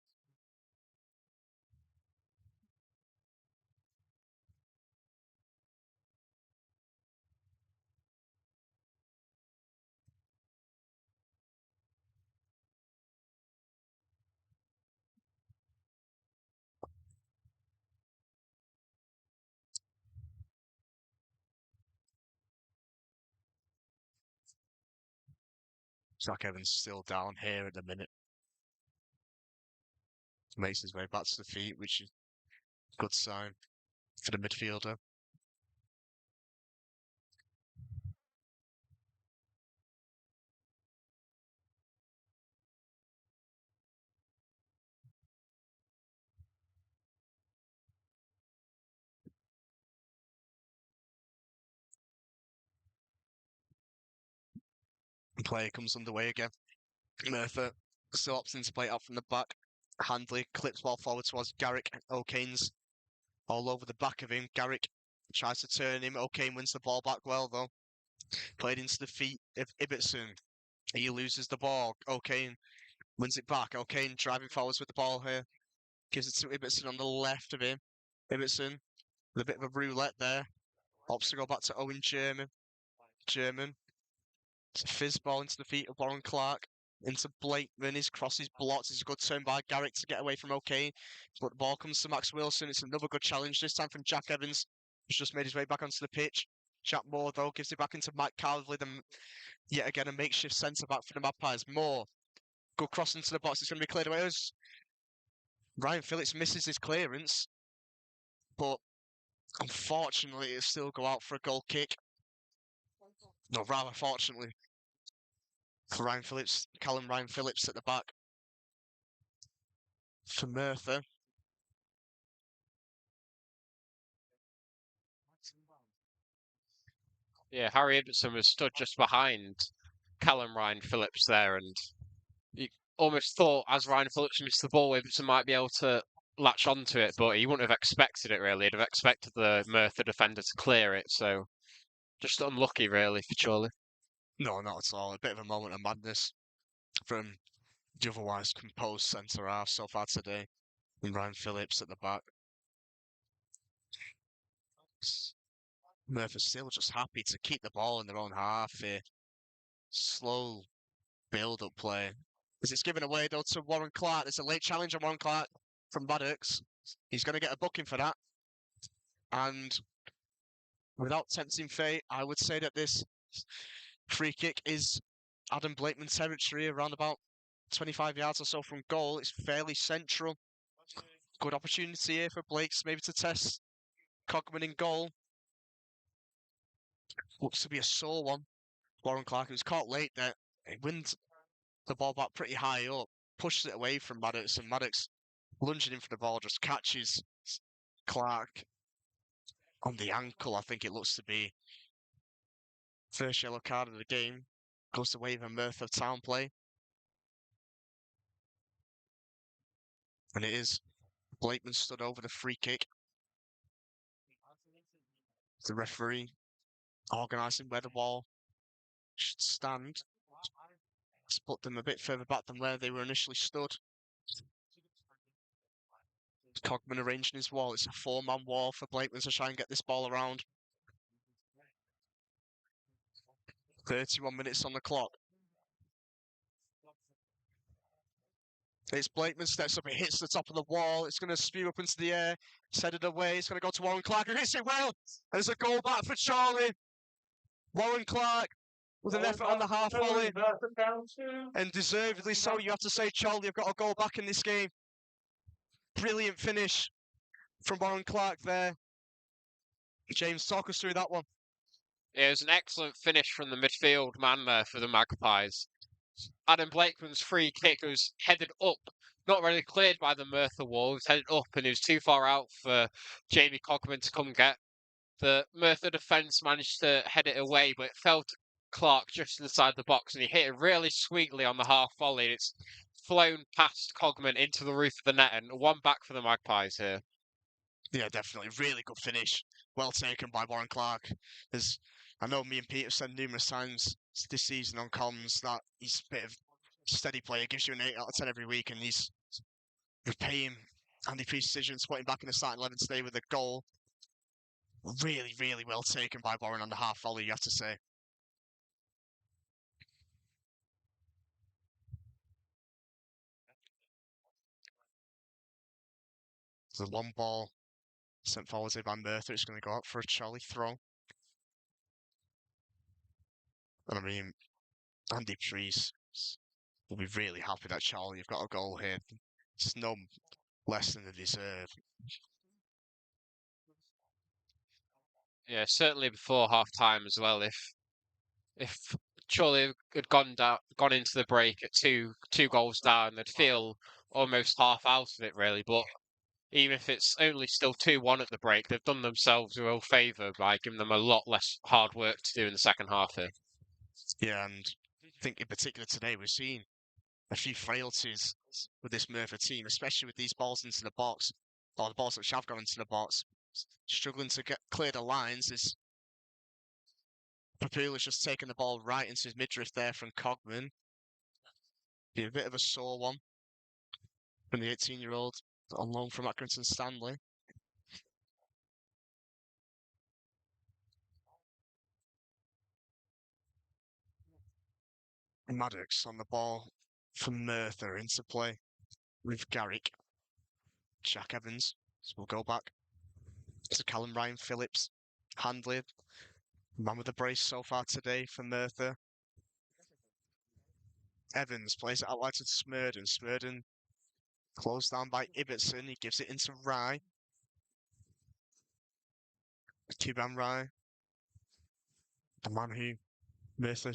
Jack Evans still down here at the minute. Makes his way back to the feet, which is a good sign for the midfielder. Play comes underway again. Merthyr still opting to play it out from the back. Handley clips ball forward towards Garrick. O'Kane's all over the back of him. Garrick tries to turn him. O'Kane wins the ball back well, though. Played into the feet of Ibbotson. He loses the ball. O'Kane wins it back. O'Kane driving forwards with the ball here. Gives it to Ibbotson on the left of him. Ibbotson with a bit of a roulette there. Opts to go back to Owen German. It's a fizz ball into the feet of Warren Clark. Into Blakeman. His cross is blocked. It's a good turn by Garrick to get away from O'Kane. But the ball comes to Max Wilson. It's another good challenge, this time from Jack Evans, who's just made his way back onto the pitch. Jack Moore, though, gives it back into Mike Calvley, yet again a makeshift centre-back for the Magpies. Moore, good cross into the box. It's going to be cleared away. As Ryan Phillips misses his clearance, but unfortunately it'll still go out for a goal kick. No, rather fortunately for Ryan Phillips, Callum Ryan Phillips at the back for Merthyr. Yeah, Harry Ibbotson was stood just behind Callum Ryan Phillips there, and you almost thought as Ryan Phillips missed the ball, Ibbotson might be able to latch onto it, but he wouldn't have expected it really. He'd have expected the Merthyr defender to clear it, so just unlucky really for Chorley. No, not at all. A bit of a moment of madness from the otherwise composed centre half so far today, and Ryan Phillips at the back. Merthyr still just happy to keep the ball in their own half here. Slow build-up play. As it's given away though to Warren Clark. There's a late challenge on Warren Clark from Maddox. He's going to get a booking for that. And without tempting fate, I would say that this free kick is Adam Blakeman territory, around about 25 yards or so from goal. It's fairly central. Good opportunity here for Blakes maybe to test Cogman in goal. Looks to be a sore one. Warren Clark, who's caught late there, he wins the ball back pretty high up, pushes it away from Maddox, and Maddox, lunging in for the ball, just catches Clark on the ankle, I think it looks to be. First yellow card of the game. Goes to wave a Merthyr Town play. And it is Blakeman stood over the free kick. The referee organising where the ball should stand. It's put them a bit further back than where they were initially stood. Cogman arranging his wall. It's a four-man wall for Blakeman to try and get this ball around. 31 minutes on the clock. It's Blakeman steps up, it hits the top of the wall, it's going to spew up into the air, it's headed away, it's going to go to Warren Clark, who hits it well! There's a goal back for Chorley. Warren Clark with an effort on the half volley, and deservedly so, you have to say. Chorley have got a goal back in this game. Brilliant finish from Warren Clark there. James, talk us through that one. It was an excellent finish from the midfield man there for the Magpies. Adam Blakeman's free kick was headed up, not really cleared by the Merthyr wall. It was headed up and it was too far out for Jamie Cogman to come get. The Merthyr defence managed to head it away, but it fell to Clark just inside the box and he hit it really sweetly on the half volley. It's flown past Cogman into the roof of the net, and one back for the Magpies here. Yeah, definitely. Really good finish. Well taken by Warren Clark. As I know me and Pete have said numerous times this season on comms that he's a bit of steady player, gives you an 8 out of 10 every week, and he's repaying Andy Peace's decision to put him back in the starting 11 today with a goal. Really, really well taken by Warren on the half volley, you have to say. The long ball sent forward by Merthyr. It's going to go out for a Chorley throw. And I mean, Andy Priest will be really happy that Chorley have got a goal here. It's no less than they deserve. Yeah, certainly before half time as well. If Chorley had gone into the break at two goals down, they'd feel almost half out of it really. But even if it's only still 2-1 at the break, they've done themselves a real favour by giving them a lot less hard work to do in the second half here. Yeah, and I think in particular today we've seen a few frailties with this Merthyr team, especially with these balls into the box, or the balls which have gone into the box. struggling to clear the lines. Is Papula's just taking the ball right into his midriff there from Cogman. Be a bit of a sore one from the 18-year-old on loan from Accrington Stanley. Maddox on the ball for Merthyr into play with Garrick. Jack Evans. So we'll go back to Callum Ryan Phillips. Handley, man with the brace so far today for Merthyr. Evans plays it out wide to Smurden. Smurden closed down by Ibbotson. He gives it into Rye. Kuban Rye. The man who Merthyr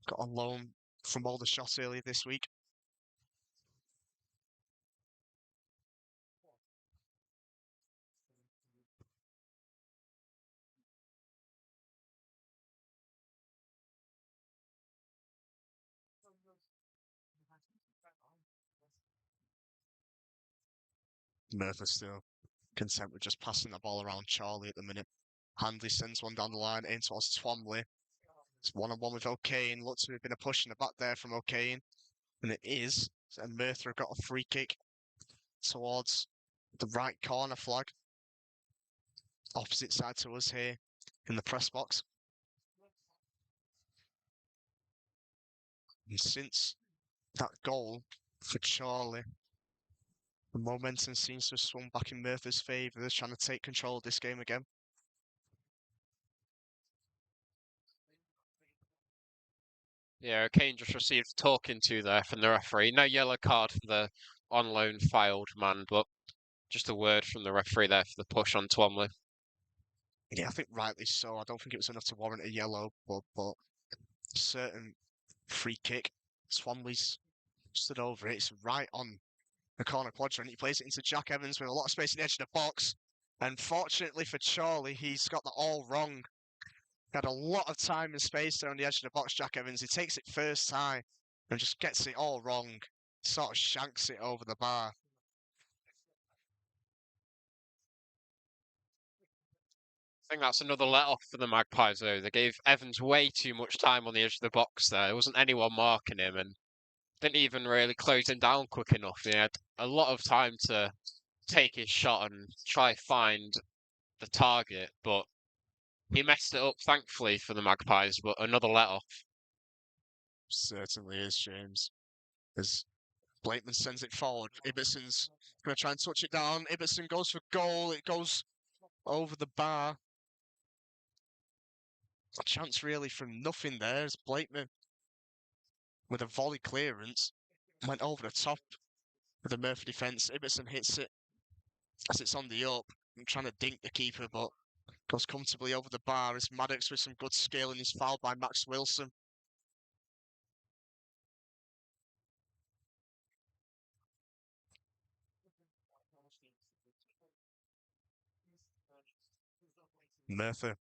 got on loan from Aldershot earlier this week. Merthyr still content with just passing the ball around Chorley at the minute. Handley sends one down the line in towards Twomley. It's one-on-one with O'Kane. Looks to have been a push in the back there from O'Kane. And it is. And Merthyr got a free kick towards the right corner flag. Opposite side to us here in the press box. And since that goal for Chorley, the momentum seems to have swung back in Merthyr's favour. They're trying to take control of this game again. Yeah, Kane just received talking to there from the referee. No yellow card for the on loan filed man, but just a word from the referee there for the push on Twomley. Yeah, I think rightly so. I don't think it was enough to warrant a yellow, but certain free kick. Twomley's stood over it. It's right on the corner quadrant. He plays it into Jack Evans with a lot of space in the edge of the box. And fortunately for Chorley, he's got that all wrong. He had a lot of time and space there on the edge of the box, Jack Evans. He takes it first time and just gets it all wrong. Sort of shanks it over the bar. I think that's another let-off for the Magpies, though. They gave Evans way too much time on the edge of the box there. There wasn't anyone marking him and didn't even really close him down quick enough. He had a lot of time to take his shot and try find the target, but he messed it up, thankfully, for the Magpies, but another let-off. Certainly is, James. As Blakeman sends it forward, Ibbetson's going to try and touch it down. Ibbetson goes for goal. It goes over the bar. A chance really from nothing there as Blakeman, with a volley clearance, went over the top of the Merthyr defence. Ibbetson hits it as it's on the up. I'm trying to dink the keeper, but goes comfortably over the bar as Maddox with some good skill and is fouled by Max Wilson. Merthyr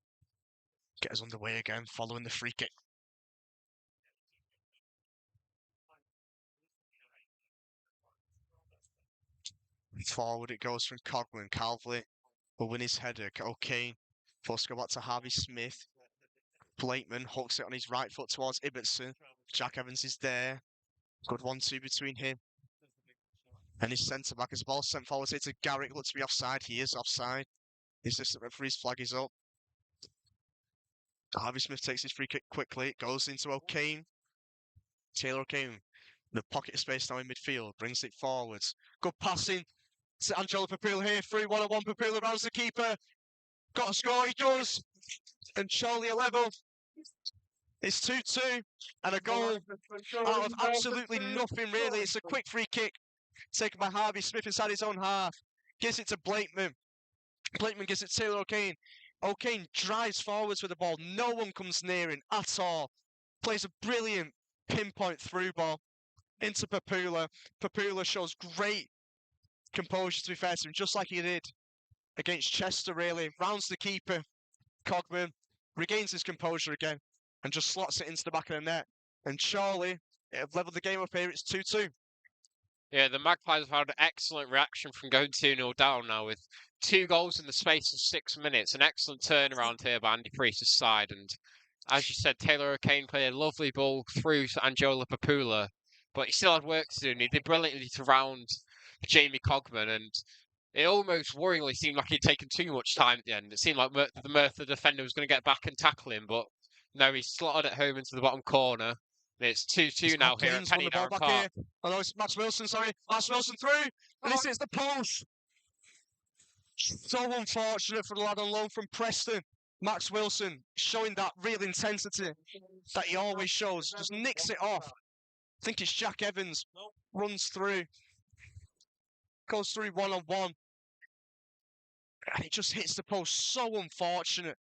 get us underway again following the free kick. Forward it goes from Cogman. Calvley will win his header. O'Kane forced to go back to Harvey Smith. Blakeman hooks it on his right foot towards Ibbetson. Jack Evans is there. Good 1-2 between him and his centre back. As the ball sent forward here to Garrick. Looks to be offside. He is offside. The assistant referee's flag is up. Harvey Smith takes his free kick quickly. It goes into O'Kane. Taylor O'Kane. The pocket of space now in midfield. Brings it forwards. Good passing to Angelo Papula here. 3-1-1. Papula rounds the keeper. Got a score. He does. And Chorley level. It's 2-2. And a goal out of absolutely nothing, really. It's a quick free kick taken by Harvey Smith inside his own half. Gives it to Blakeman. Blakeman gives it to Taylor O'Kane. O'Kane drives forwards with the ball. No one comes near him at all. Plays a brilliant pinpoint through ball into Papula. Papula shows great composure, to be fair to him, just like he did against Chester, really. Rounds the keeper, Cogman, regains his composure again, and just slots it into the back of the net. And Chorley have levelled the game up here. It's 2-2. Yeah, the Magpies have had an excellent reaction from going 2-0 down now with 2 goals in the space of 6 minutes. An excellent turnaround here by Andy Priest's side. And as you said, Taylor O'Kane played a lovely ball through to Angelo Papula, but he still had work to do, and he did brilliantly to round Jamie Cogman. And it almost worryingly seemed like he'd taken too much time at the end. It seemed like the Merthyr defender was going to get back and tackle him, but no, he slotted it home into the bottom corner. It's 2-2 now here at Penny Darren Park. Oh no, it's Max Wilson, sorry. Max Wilson through, and this is the post. So unfortunate for the lad on loan from Preston. Max Wilson showing that real intensity that he always shows. Just nicks it off. I think it's Jack Evans. Runs through. Goes through one-on-one. And it just hits the post. So unfortunate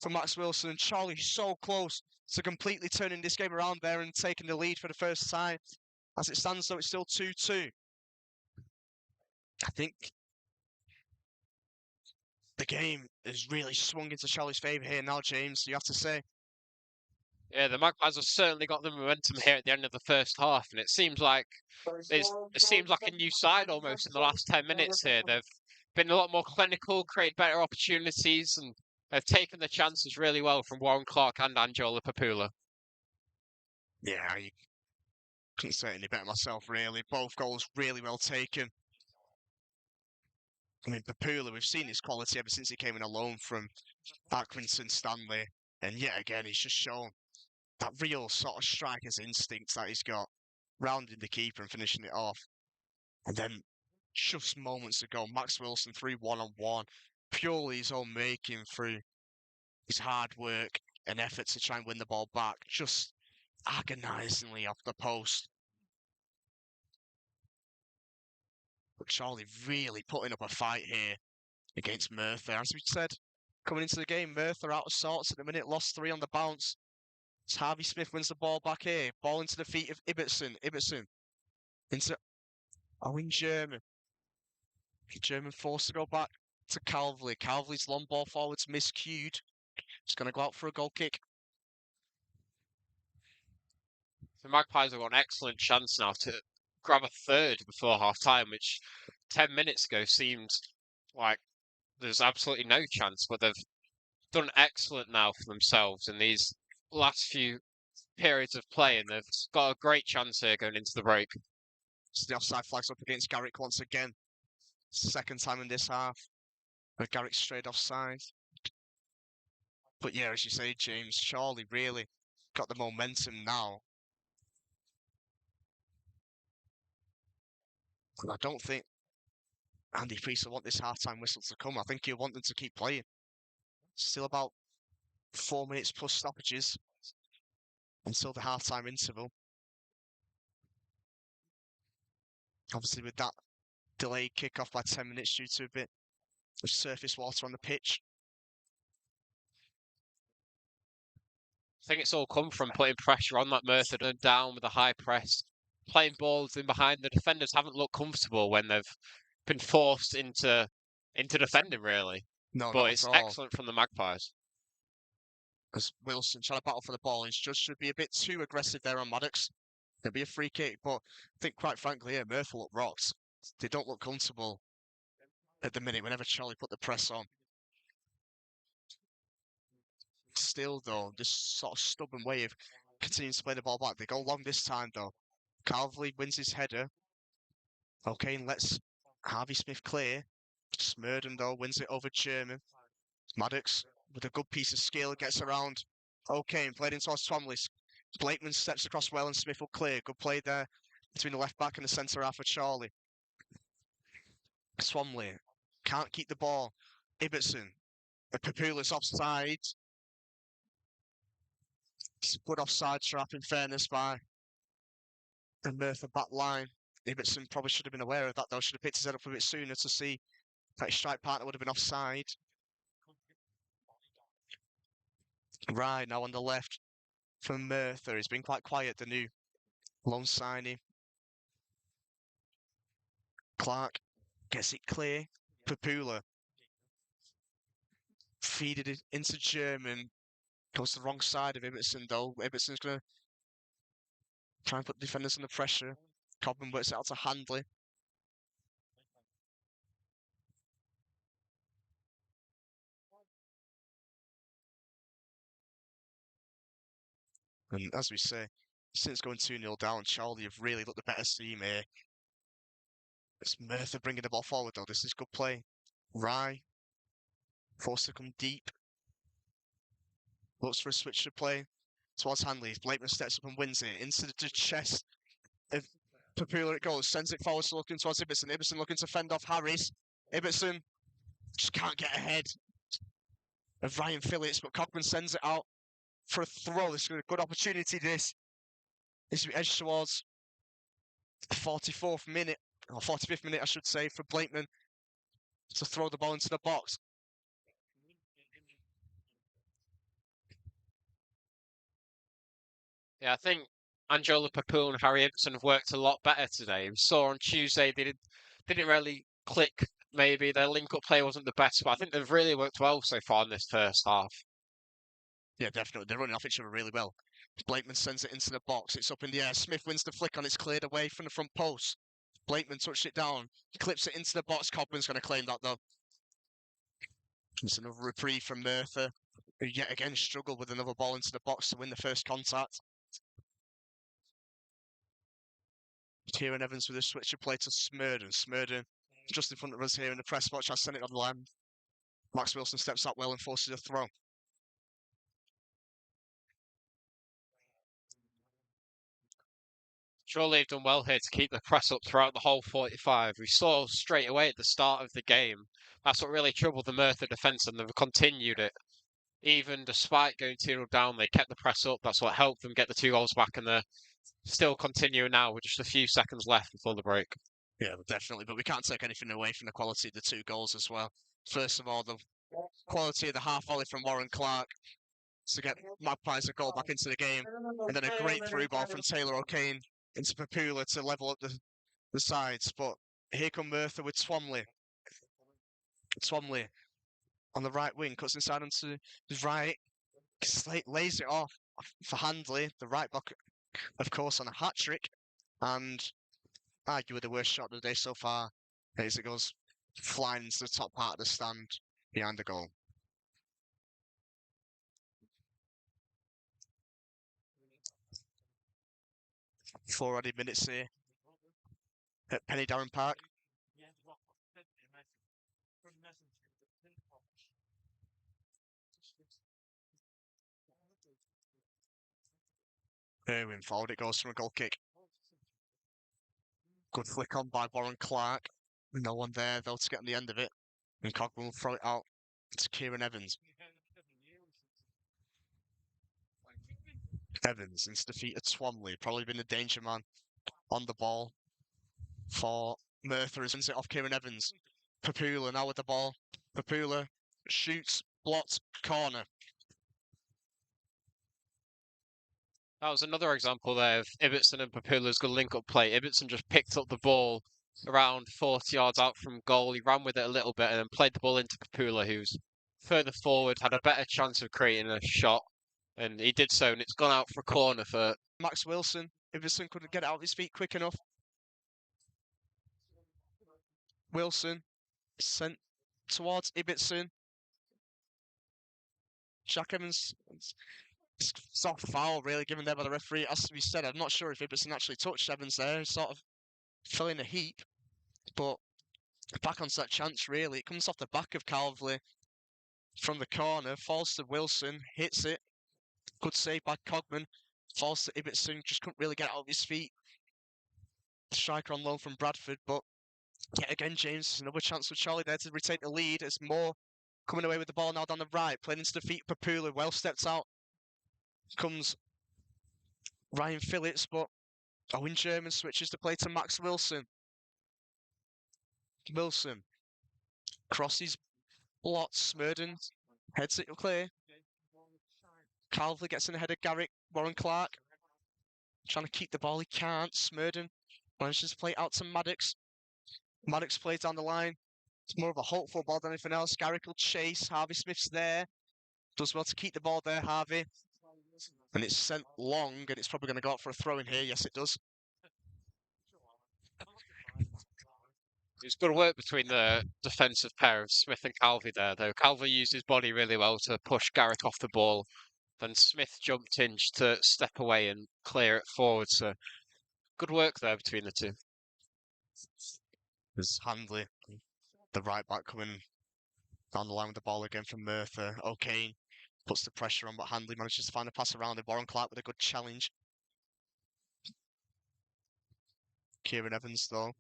for Max Wilson. And Chorley so close to completely turning this game around there and taking the lead for the first time. As it stands, though, it's still 2-2. I think the game has really swung into Chorley's favour here now, James, you have to say. Yeah, the Magpies have certainly got the momentum here at the end of the first half, and it seems like a new side almost in the last 10 minutes here. They've been a lot more clinical, create better opportunities, and they've taken the chances really well from Warren Clark and Angelo Papula. Yeah, I couldn't say any better myself, really. Both goals really well taken. I mean, Papula, we've seen his quality ever since he came in alone from Accrington Stanley. And yet again, he's just shown that real sort of striker's instinct that he's got, rounding the keeper and finishing it off. And then, just moments ago, Max Wilson through one-on-one, purely his own making through his hard work and effort to try and win the ball back, just agonisingly off the post. But Chorley really putting up a fight here against Merthyr. As we said, coming into the game, Merthyr out of sorts at the minute, lost 3 on the bounce. As Harvey Smith wins the ball back here. Ball into the feet of Ibbotson. Ibbotson into Owen German. German forced to go back to Calvley. Calvley's long ball forwards miscued. It's going to go out for a goal kick. The Magpies have got an excellent chance now to grab a third before half-time, which 10 minutes ago seemed like there's absolutely no chance, but they've done excellent now for themselves in these last few periods of play, and they've got a great chance here going into the break. So the offside flags up against Garrick once again. Second time in this half, where Garrick strayed offside. But yeah, as you say, James, Chorley really got the momentum now. And I don't think Andy Priest will want this half-time whistle to come. I think he'll want them to keep playing. Still about 4 minutes plus stoppages until the half-time interval. Obviously, with that delayed kick-off by 10 minutes due to a bit of surface water on the pitch. I think it's all come from putting pressure on that Merthyr and down with a high press, playing balls in behind. The defenders haven't looked comfortable when they've been forced into defending, really. No, but it's excellent from the Magpies. As Wilson trying to battle for the ball, he's just should be a bit too aggressive there on Maddox. There'll be a free kick, but I think quite frankly, yeah, Merthyr look rocked. They don't look comfortable at the minute whenever Chorley put the press on. Still, though, this sort of stubborn way of continuing to play the ball back. They go long this time, though. Calvley wins his header. Okay, and lets Harvey Smith clear. Smurden, though, wins it over German. Maddox, with a good piece of skill, gets around. Okay, and played in towards Twomley. Blakeman steps across well and Smith will clear. Good play there between the left back and the centre half of Chorley. Twomley can't keep the ball. Ibbotson. Papula's offside. It's a good offside trap in fairness by the Merthyr back line. Ibbotson probably should have been aware of that though. Should have picked his head up a bit sooner to see that his strike partner would have been offside. Right, now on the left from Merthyr. He's been quite quiet, the new loan signing. Clark gets it clear. Papula feeded it into German. Goes to the wrong side of Ibbotson though. Ibbotson's going to try and put the defenders under pressure. Cobham works it out to Handley. And as we say, since going 2-0 down, Chorley have really looked the better team here. It's Merthyr bringing the ball forward, though. This is good play. Rye, forced to come deep. Looks for a switch to play towards Hanley. Blakeman steps up and wins it. Into the chest of Papula it goes. Sends it forward, looking towards Ibbotson. Ibbotson looking to fend off Harris. Ibbotson just can't get ahead of Ryan Phillips, but Cogman sends it out for a throw. This is a good opportunity, this. This is edged towards the 44th minute, or 45th minute, I should say, for Blakeman to throw the ball into the box. Yeah, I think Angelo Papul and Harry Ibsen have worked a lot better today. We saw on Tuesday they didn't really click. Maybe their link-up play wasn't the best, but I think they've really worked well so far in this first half. Yeah, definitely. They're running off each other really well. Blakeman sends it into the box. It's up in the air. Smith wins the flick on. It's cleared away from the front post. Blakeman touched it down. Clips it into the box. Cogman's going to claim that, though. It's another reprieve from Merthyr, who yet again struggled with another ball into the box to win the first contact. Kieran Evans with a switch of play to Smurden. Smurden just in front of us here in the press box. I sent it on the line. Max Wilson steps up well and forces a throw. Chorley have done well here to keep the press up throughout the whole 45. We saw straight away at the start of the game. That's what really troubled the Merthyr defence, and they've continued it. Even despite going 2-0 down, they kept the press up. That's what helped them get the 2 goals back, and they're still continuing now with just a few seconds left before the break. Yeah, definitely. But we can't take anything away from the quality of the 2 goals as well. First of all, the quality of the half volley from Warren Clark to get Magpies a goal back into the game. And then a great through ball from Taylor O'Kane into Papula to level up the sides. But here come Merthyr with Twomley. Twomley on the right wing, cuts inside onto his right. Slate lays it off for Handley, the right back, of course, on a hat-trick. And arguably the worst shot of the day so far as it goes flying into the top part of the stand behind the goal. Four added minutes here at Penny Darren Park. Irwin forward, it goes from a goal kick. Good flick on by Warren Clark. No one there though to get on the end of it. And Cogman will throw it out to Kieran Evans. Evans into defeat of Twomley. Probably been the danger man on the ball for Merthyr. Sends it off Kieran Evans. Papula now with the ball. Papula shoots, blocked, corner. That was another example there of Ibbotson and Papula's good link-up play. Ibbotson just picked up the ball around 40 yards out from goal. He ran with it a little bit and then played the ball into Papula, who's further forward, had a better chance of creating a shot. And he did so, and it's gone out for a corner for Max Wilson. Ibbotson couldn't get it out of his feet quick enough. Wilson sent towards Ibbotson. Jack Evans, soft foul really given there by the referee. It has to be said, I'm not sure if Ibbotson actually touched Evans there. He sort of fell in a heap, but back onto that chance really. It comes off the back of Calvley from the corner, falls to Wilson, hits it. Good save by Cogman. Falls to Ibbotson, just couldn't really get out of his feet. Striker on loan from Bradford, but yet again, James, another chance for Chorley there to retake the lead as Moore coming away with the ball now down the right, playing into the feet of Papula, well stepped out. Comes Ryan Phillips, but Owen German switches to play to Max Wilson. Wilson crosses, blocked, Smurden heads it clear. Calvley gets in ahead of Garrick, Warren Clark. Trying to keep the ball, he can't. Smurden manages to play it out to Maddox. Maddox plays down the line. It's more of a hopeful ball than anything else. Garrick will chase. Harvey Smith's there. Does well to keep the ball there, Harvey. And it's sent long, and it's probably going to go out for a throw in here. Yes, it does. It's good work between the defensive pair of Smith and Calvey there, though. Calvey used his body really well to push Garrick off the ball. Then Smith jumped in just to step away and clear it forward. So good work there between the two. There's Handley, the right back, coming down the line with the ball again from Merthyr. O'Kane puts the pressure on, but Handley manages to find a pass around it. Warren Clark with a good challenge. Kieran Evans, though,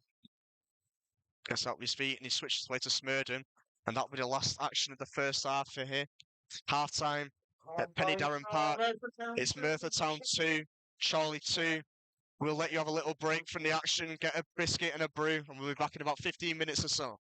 gets out of his feet and he switches away to Smurden. And that'll be the last action of the first half for here. Half time at Penny Darren Park. It's Merthyr Town 2, Chorley 2. We'll let you have a little break from the action, get a biscuit and a brew, and we'll be back in about 15 minutes or so.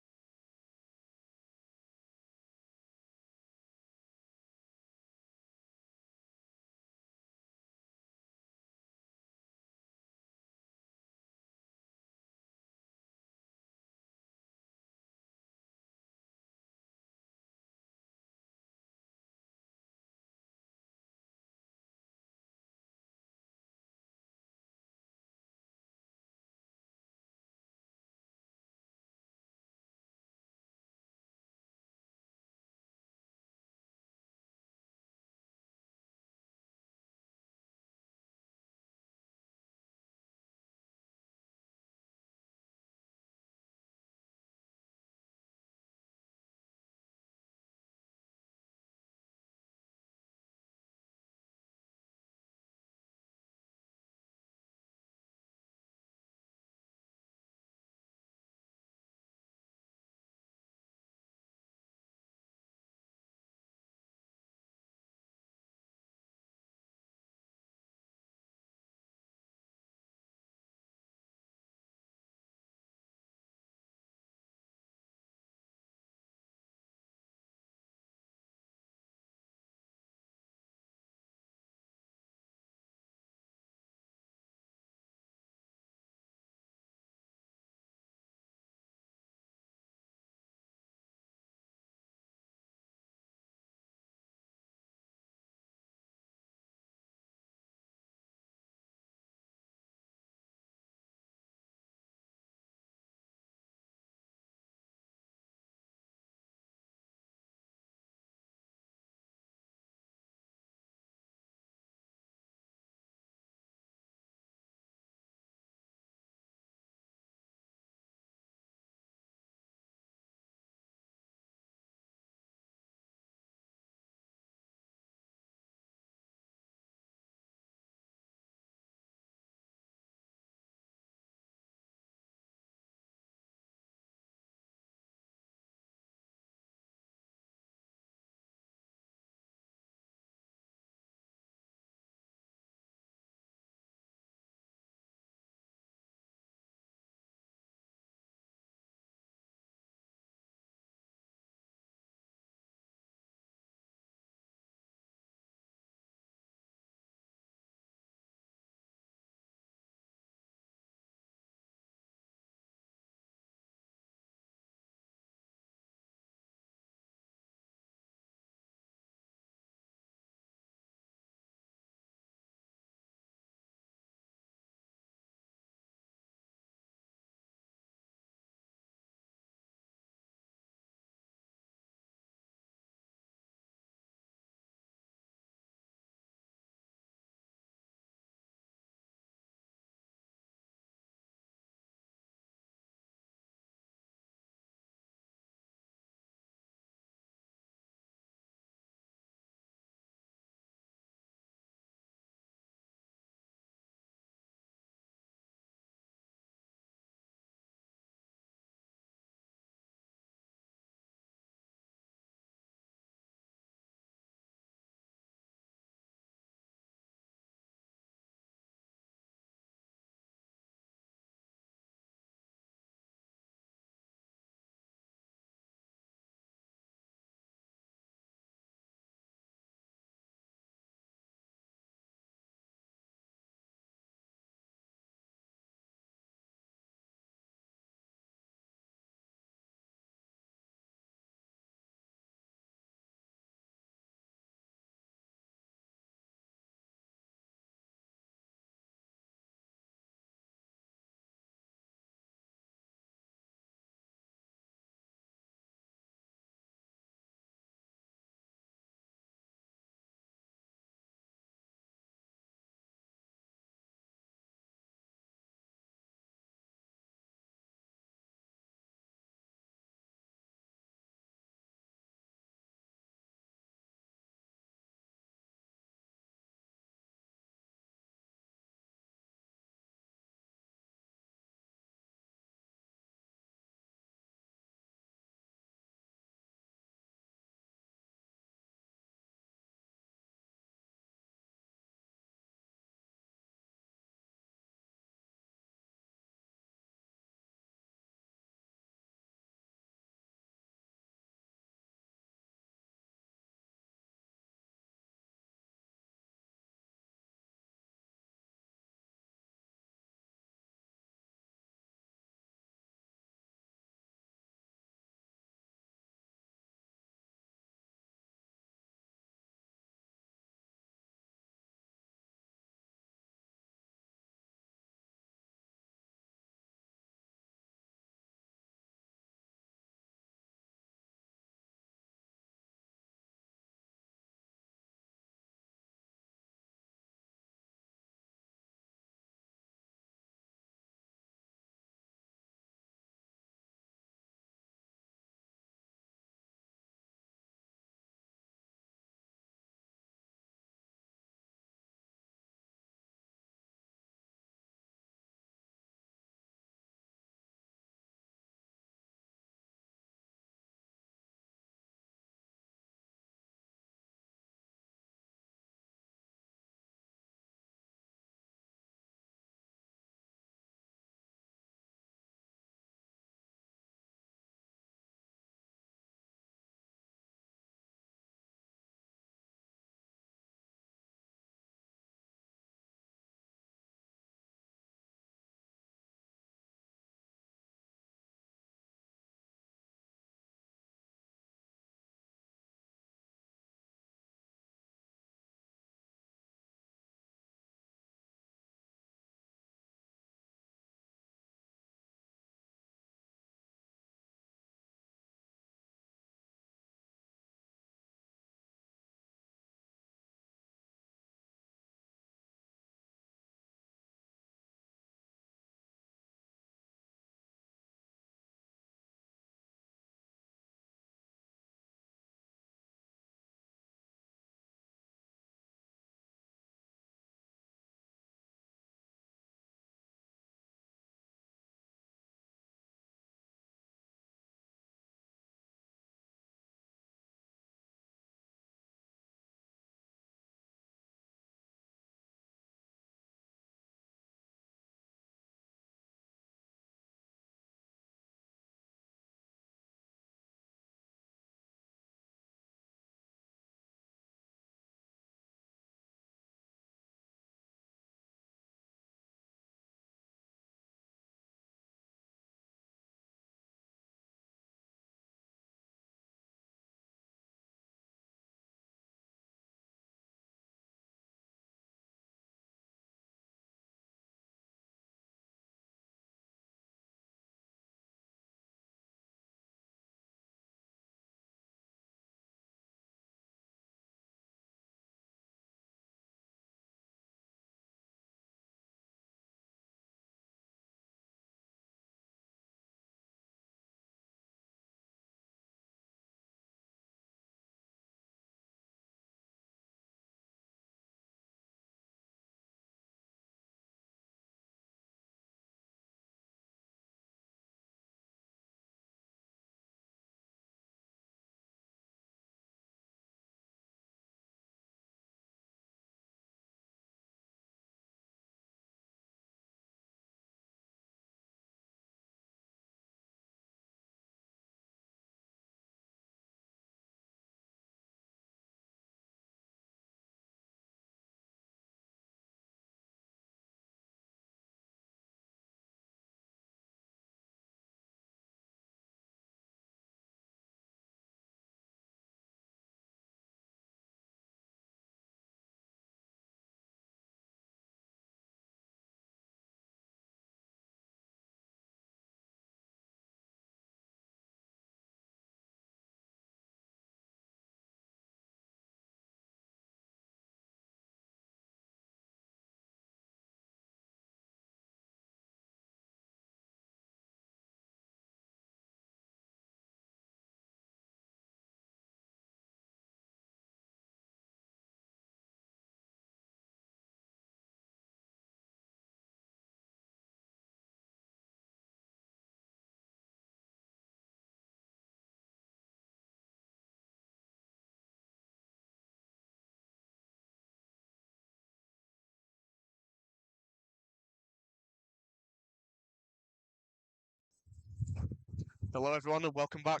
Hello, everyone, and welcome back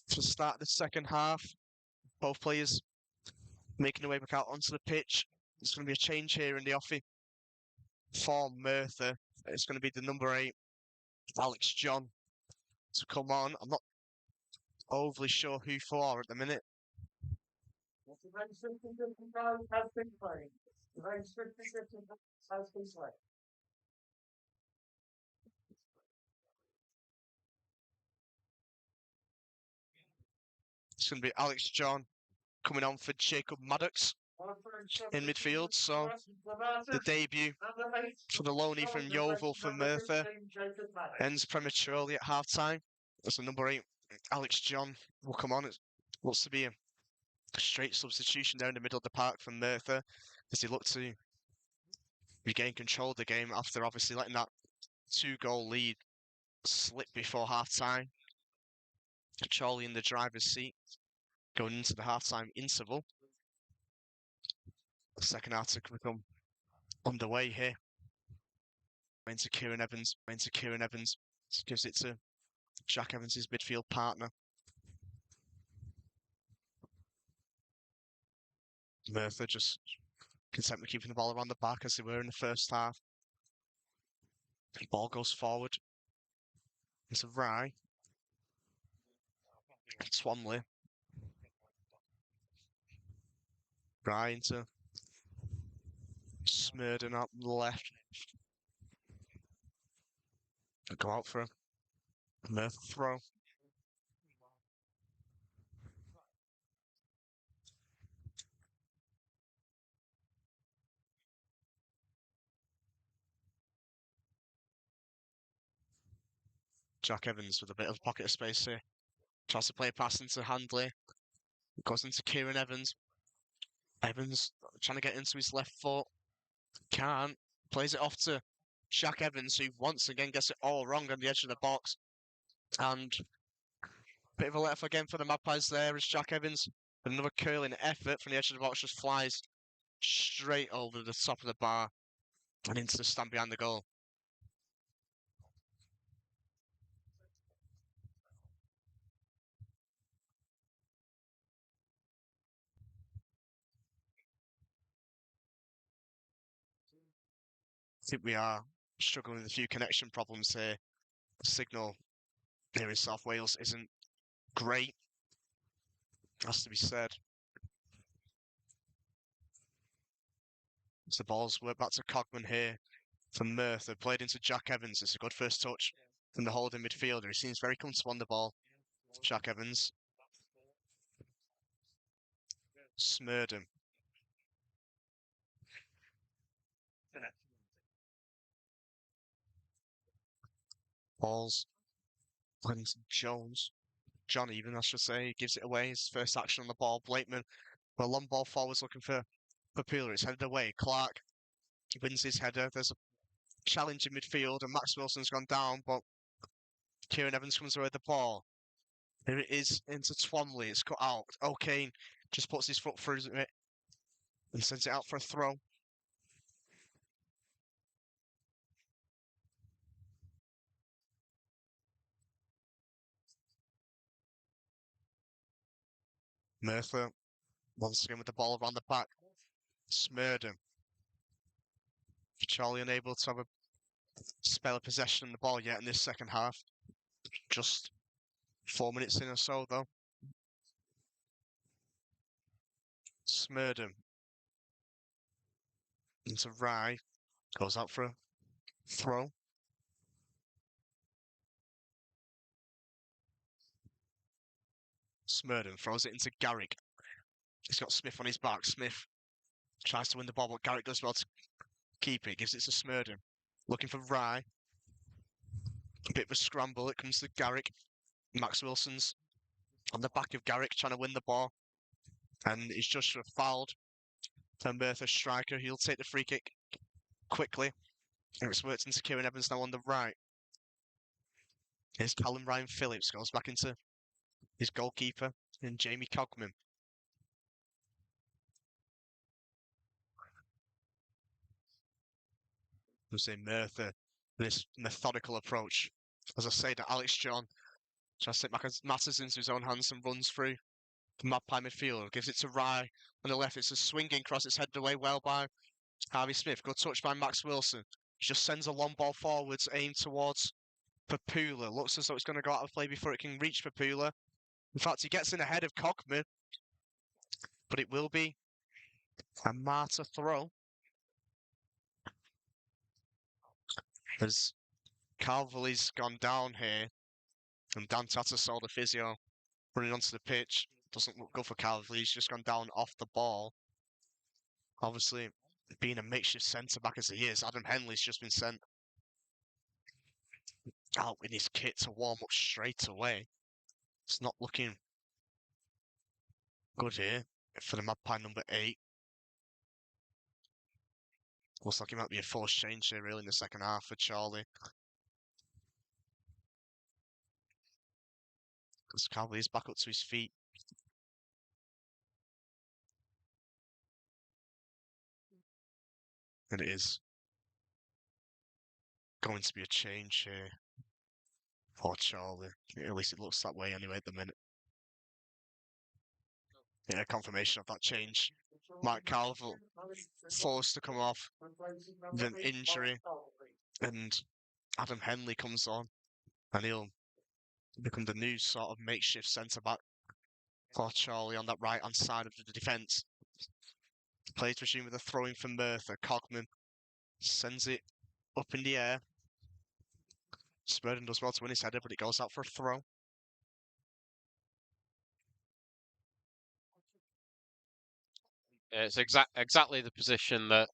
to the start of the second half. Both players making their way back out onto the pitch. There's going to be a change here in the offing for Merthyr. It's going to be the number 8, Alex John, to come on. I'm not overly sure who for at the minute. It's going to be Alex John coming on for Jacob Maddox in midfield. So the debut for the loanee from Yeovil for Merthyr ends prematurely at half-time. As the number 8, Alex John, will come on. It looks to be a straight substitution down the middle of the park from Merthyr as they look to regain control of the game after obviously letting that 2-goal lead slip before half-time. Chorley in the driver's seat going into the half-time interval. The second half to become underway here. Into Kieran Evans. Gives it to Jack Evans' midfield partner. Merthyr just content with keeping the ball around the back as they were in the first half. The ball goes forward. It's a Rye. Swanley. Rye into Smurden up the left. Go out for a Merthyr throw. Jack Evans with a bit of pocket of space here. Tries to play a pass into Handley. Goes into Kieran Evans. Evans trying to get into his left foot. Can't. Plays it off to Jack Evans, who once again gets it all wrong on the edge of the box. And bit of a let off again for the Magpies there as Jack Evans, another curling effort from the edge of the box, just flies straight over the top of the bar and into the stand behind the goal. I think we are struggling with a few connection problems here. The signal here in South Wales isn't great, has to be said. So the ball's worked back to Cogman here from Merthyr. Played into Jack Evans. It's a good first touch from the holding midfielder. He seems very comfortable on the ball. Jack Evans. Smurden. Balls. Clinton Jones. John even, I should say, gives it away. His first action on the ball. Blakeman. A long ball forwards looking for Papula. It's headed away. Clark wins his header. There's a challenge in midfield and Max Wilson's gone down, but Kieran Evans comes away with the ball. Here it is into Twomley. It's cut out. O'Kane just puts his foot through it and sends it out for a throw. Merthyr once again with the ball around the back. Smurden. Charlie unable to have a spell of possession on the ball yet in this second half. Just 4 minutes in or so, though. Smurden. Into Rye. Goes out for a throw. Smurden throws it into Garrick. He's got Smith on his back. Smith tries to win the ball, but Garrick does well to keep it. Gives it to Smurden. Looking for Rye. A bit of a scramble. It comes to Garrick. Max Wilson's on the back of Garrick trying to win the ball. And he's just fouled for Merthyr striker. He'll take the free kick quickly. And it's worked into Kieran Evans now on the right. Here's Callum Ryan Phillips. Goes back into his goalkeeper and Jamie Cogman. Who's in Merthyr. This methodical approach. As I say to Alex John, Tries to take matters into his own hands and runs through the Magpie midfielder. Gives it to Rye on the left. It's a swinging cross. It's headed away well by Harvey Smith. Good touch by Max Wilson. He just sends a long ball forwards, aimed towards Papula. Looks as though it's going to go out of play before it can reach Papula. In fact, he gets in ahead of Cockman, but it will be a Martyr throw as Calverley's gone down here, and Dan Tattersall, the physio, running onto the pitch. Doesn't look good for Calverley. He's just gone down off the ball. Obviously, being a makeshift centre-back as he is, Adam Henley's just been sent out in his kit to warm up straight away. It's not looking good here for the Magpie number 8. Looks like it might be a forced change here, really, in the second half for Chorley. Because Calverley's back up to his feet. And it is going to be a change here for Chorley. At least it looks that way anyway at the minute. Yeah, confirmation of that change. Mark Calvert forced to come off with an injury, and Adam Henley comes on, and he'll become the new sort of makeshift centre-back for Chorley on that right-hand side of the defence. Plays resume with a throw-in from Merthyr. Cogman sends it up in the air. Smurden does well to win his header, but it goes out for a throw. It's exactly the position that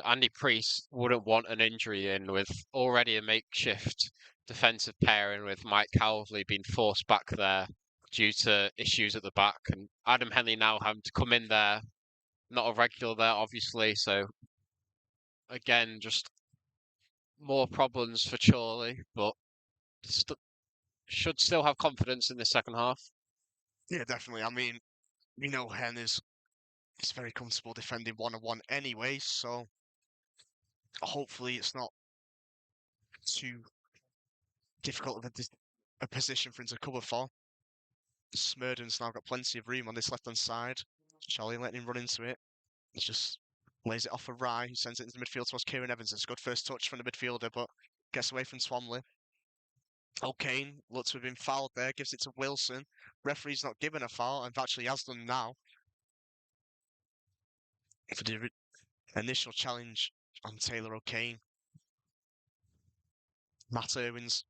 Andy Priest wouldn't want an injury in, with already a makeshift defensive pairing with Mike Calverley being forced back there due to issues at the back, and Adam Henley now having to come in there, not a regular there, obviously. So again, just more problems for Chorley, but should still have confidence in the second half. Yeah, definitely. I mean, Hen is very comfortable defending one-on-one anyway, so hopefully it's not too difficult of a position for him to cover for. Smurden's now got plenty of room on this left-hand side. Charlie letting him run into it. He just lays it off for Rye, who sends it into the midfield towards Kieran Evans. It's a good first touch from the midfielder, but gets away from Twomley. O'Kane looks to have been fouled there, gives it to Wilson. Referee's not given a foul, and actually has done now. For the initial challenge on Taylor O'Kane. Matt Irwin's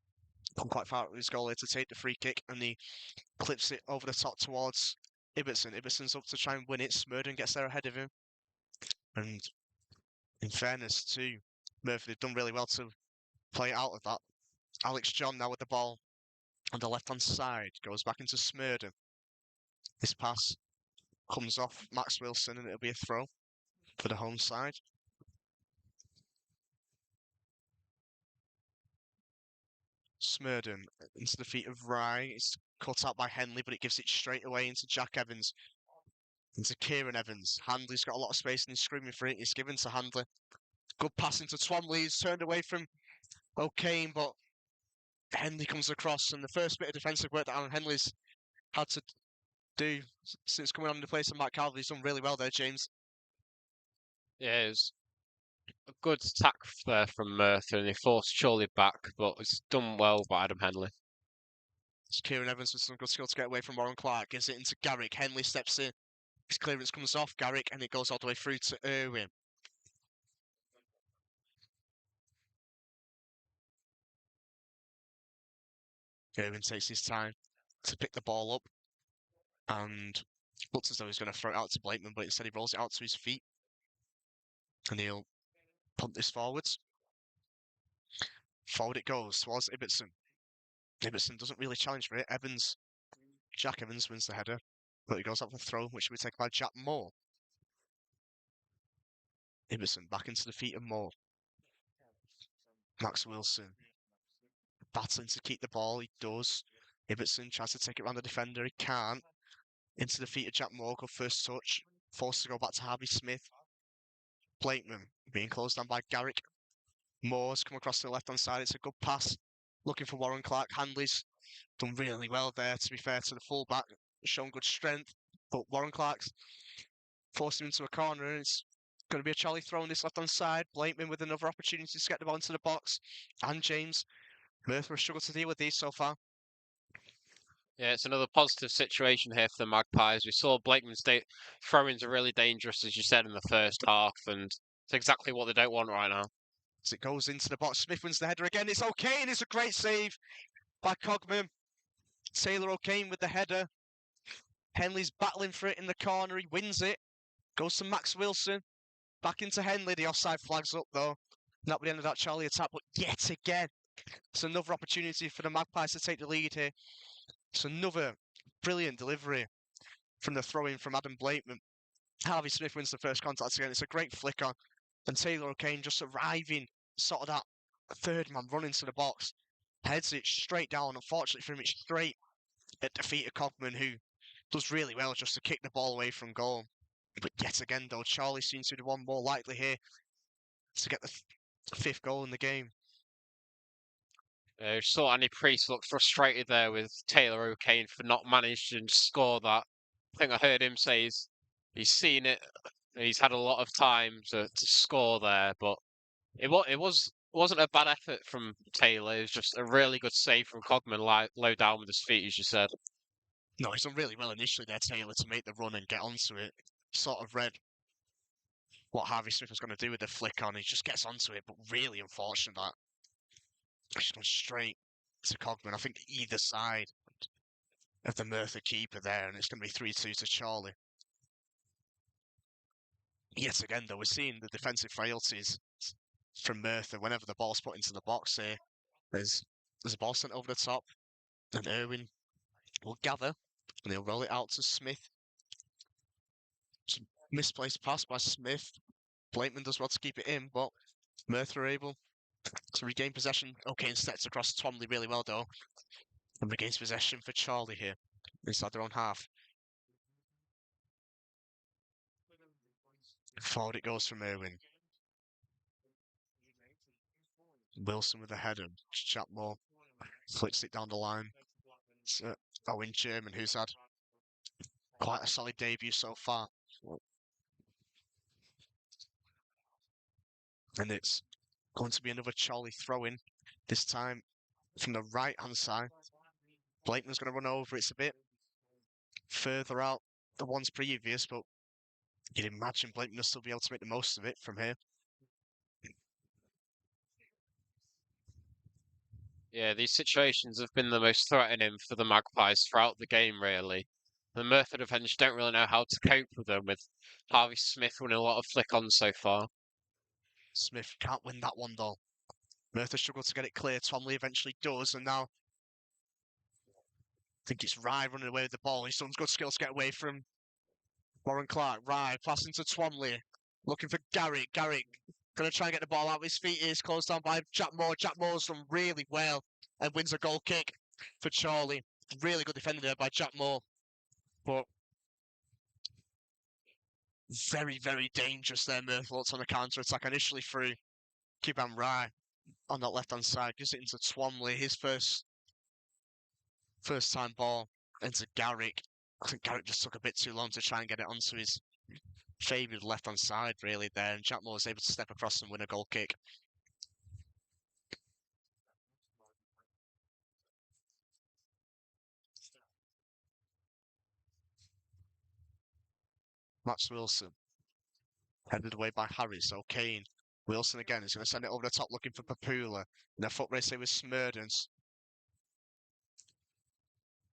come quite far with his goal here to take the free kick, and he clips it over the top towards Ibbotson. Ibbetson's up to try and win it. Smurden gets there ahead of him. And in fairness to Murphy, they've done really well to play out of that. Alex John now with the ball on the left-hand side. Goes back into Smurden. This pass comes off Max Wilson, and it'll be a throw for the home side. Smurden into the feet of Rye. It's cut out by Henley, but it gives it straight away into Jack Evans. Into Kieran Evans. Handley's got a lot of space and he's screaming for it. It's given to Handley. Good pass into Twomley. He's turned away from O'Kane, but Henley comes across, and the first bit of defensive work that Alan Henley's had to do since coming on in the place of Matt Calverley's done really well there, James. Yeah, it was a good attack there from Merthyr, and he forced Chorley back, but it's done well by Adam Henley. It's Kieran Evans with some good skill to get away from Warren Clark. Gives it into Garrick. Henley steps in. His clearance comes off Garrick, and it goes all the way through to Irwin. Irwin takes his time to pick the ball up, and looks as though he's going to throw it out to Blakeman, but instead he rolls it out to his feet, and he'll punt this forwards. Forward it goes towards Ibbotson. Ibbotson doesn't really challenge for it. Jack Evans wins the header, but he goes up for the throw, which will be taken by Jack Moore. Ibbotson back into the feet of Moore. Max Wilson battling to keep the ball. He does. Ibbotson tries to take it around the defender. He can't. Into the feet of Jack Moore. Good first touch. Forced to go back to Harvey Smith. Blakeman being closed down by Garrick. Moore's come across to the left-hand side. It's a good pass looking for Warren Clark. Handley's done really well there, to be fair to the fullback, shown good strength. But Warren Clark's forced him into a corner, and it's going to be a Chorley throw on this left-hand side. Blakeman with another opportunity to get the ball into the box. And James. Merthyr has struggled to deal with these so far. Yeah, it's another positive situation here for the Magpies. We saw Blakeman's throw-ins are really dangerous, as you said, in the first half, and it's exactly what they don't want right now. As it goes into the box, Smith wins the header again. It's okay, and it's a great save by Cogman. Taylor O'Kane with the header. Henley's battling for it in the corner. He wins it. Goes to Max Wilson. Back into Henley. The offside flags up, though. Not the end of that Chorley attack, but yet again, it's another opportunity for the Magpies to take the lead here. It's another brilliant delivery from the throw-in from Adam Blakeman. Harvey Smith wins the first contact again. It's a great flick on. And Taylor O'Kane just arriving, sort of that third man running to the box. Heads it straight down. Unfortunately for him, it's straight at the feet of Cogman, who does really well just to kick the ball away from goal. But yet again, though, Chorley seems to be the one more likely here to get the fifth goal in the game. Saw Andy Priest look frustrated there with Taylor O'Kane for not managing to score that. I think I heard him say he's seen it. He's had a lot of time to score there, but it wasn't a bad effort from Taylor. It was just a really good save from Cogman, low down with his feet, as you said. No, he's done really well initially there, Taylor, to make the run and get onto it. Sort of read what Harvey Smith was going to do with the flick on. He just gets onto it, but really unfortunate that he's gone straight to Cogman. I think either side of the Merthyr keeper there, and it's going to be 3-2 to Chorley. Yet again, though, we're seeing the defensive frailties from Merthyr whenever the ball's put into the box here. There's a ball sent over the top, and Ewan will gather, and he'll roll it out to Smith. Misplaced pass by Smith. Blakeman does well to keep it in, but Merthyr are able to regain possession. Okay, and steps across Twomley really well, though, and regains possession for Chorley here inside their own half. Forward it goes from Ewan. Wilson with the header. Chapmore flicks it down the line. It's Owen German, who's had quite a solid debut so far. And it's going to be another Chorley throw-in, this time from the right-hand side. Blakeman's going to run over. It's a bit further out the ones previous, but you'd imagine Blakeman will still be able to make the most of it from here. Yeah, these situations have been the most threatening for the Magpies throughout the game, really. The Merthyr defenders don't really know how to cope with them, with Harvey Smith winning a lot of flick-ons so far. Smith can't win that one, though. Merthyr struggled to get it clear. Twomley eventually does, and now I think it's Rye running away with the ball. He's done good skills to get away from Warren Clark. Rye passing to Twomley, looking for Garrick. Garrick going to try and get the ball out of his feet. He's closed down by Jack Moore. Jack Moore's done really well and wins a goal kick for Chorley. Really good defender there by Jack Moore. But very, very dangerous there, Merthyr on the counter-attack. Initially through Kiban Rye on that left-hand side. Gives it into Twomley. His first time ball into Garrick. I think Garrick just took a bit too long to try and get it onto his favoured left-hand side, really, there. And Jack Moore was able to step across and win a goal kick. Max Wilson. Headed away by Harris. So Kane. Wilson again is going to send it over the top looking for Papula. And a foot race here with Smerdens.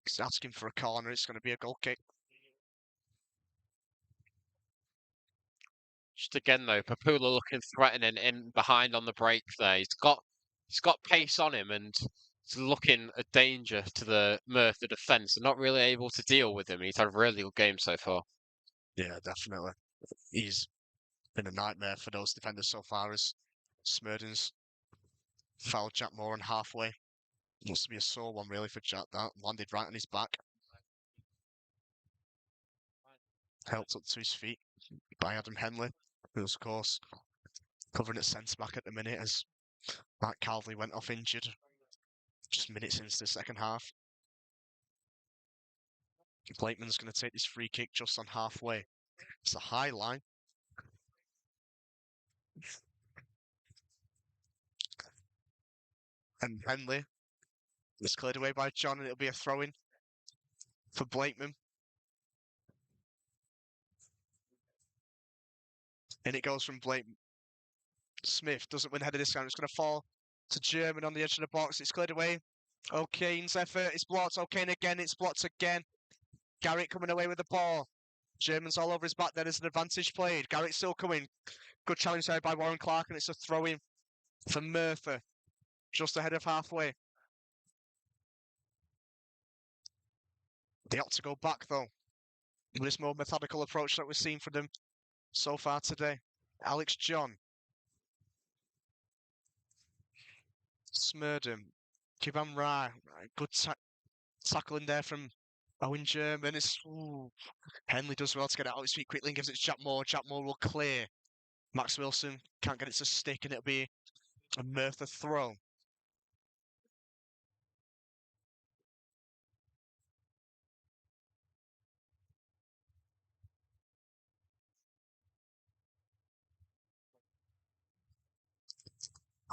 He's asking for a corner. It's going to be a goal kick. Just again though, Papula looking threatening in behind on the break there. He's got pace on him and he's looking a danger to the Merthyr defence. They're not really able to deal with him. He's had a really good game so far. Yeah, definitely. He's been a nightmare for those defenders so far as Smerdens fouled Jack Moore on halfway. Must be a sore one really for Jack, that landed right on his back. Helped up to his feet by Adam Henley, who's of course covering at centre back at the minute as Matt Calvey went off injured. Just minutes into the second half. Blakeman's going to take this free kick just on halfway. It's a high line. And Henley is cleared away by John, and it'll be a throw-in for Blakeman. And it goes from Blakeman. Smith doesn't win header this time. It's going to fall to German on the edge of the box. It's cleared away. O'Kane's effort. It's blocked. O'Kane again. It's blocked again. Garrett coming away with the ball. German's all over his back. There's an advantage played. Garrett's still coming. Good challenge there by Warren Clark, and it's a throw-in for Merthyr, just ahead of halfway. They ought to go back, though, with this more methodical approach that we've seen from them so far today. Alex John. Smurden. Kiban Rai. Good tackling there from Owen German. Henley does well to get it out of his feet quickly and gives it to Jack Moore. Jack Moore will clear. Max Wilson can't get it to stick, and it'll be a Merthyr throw.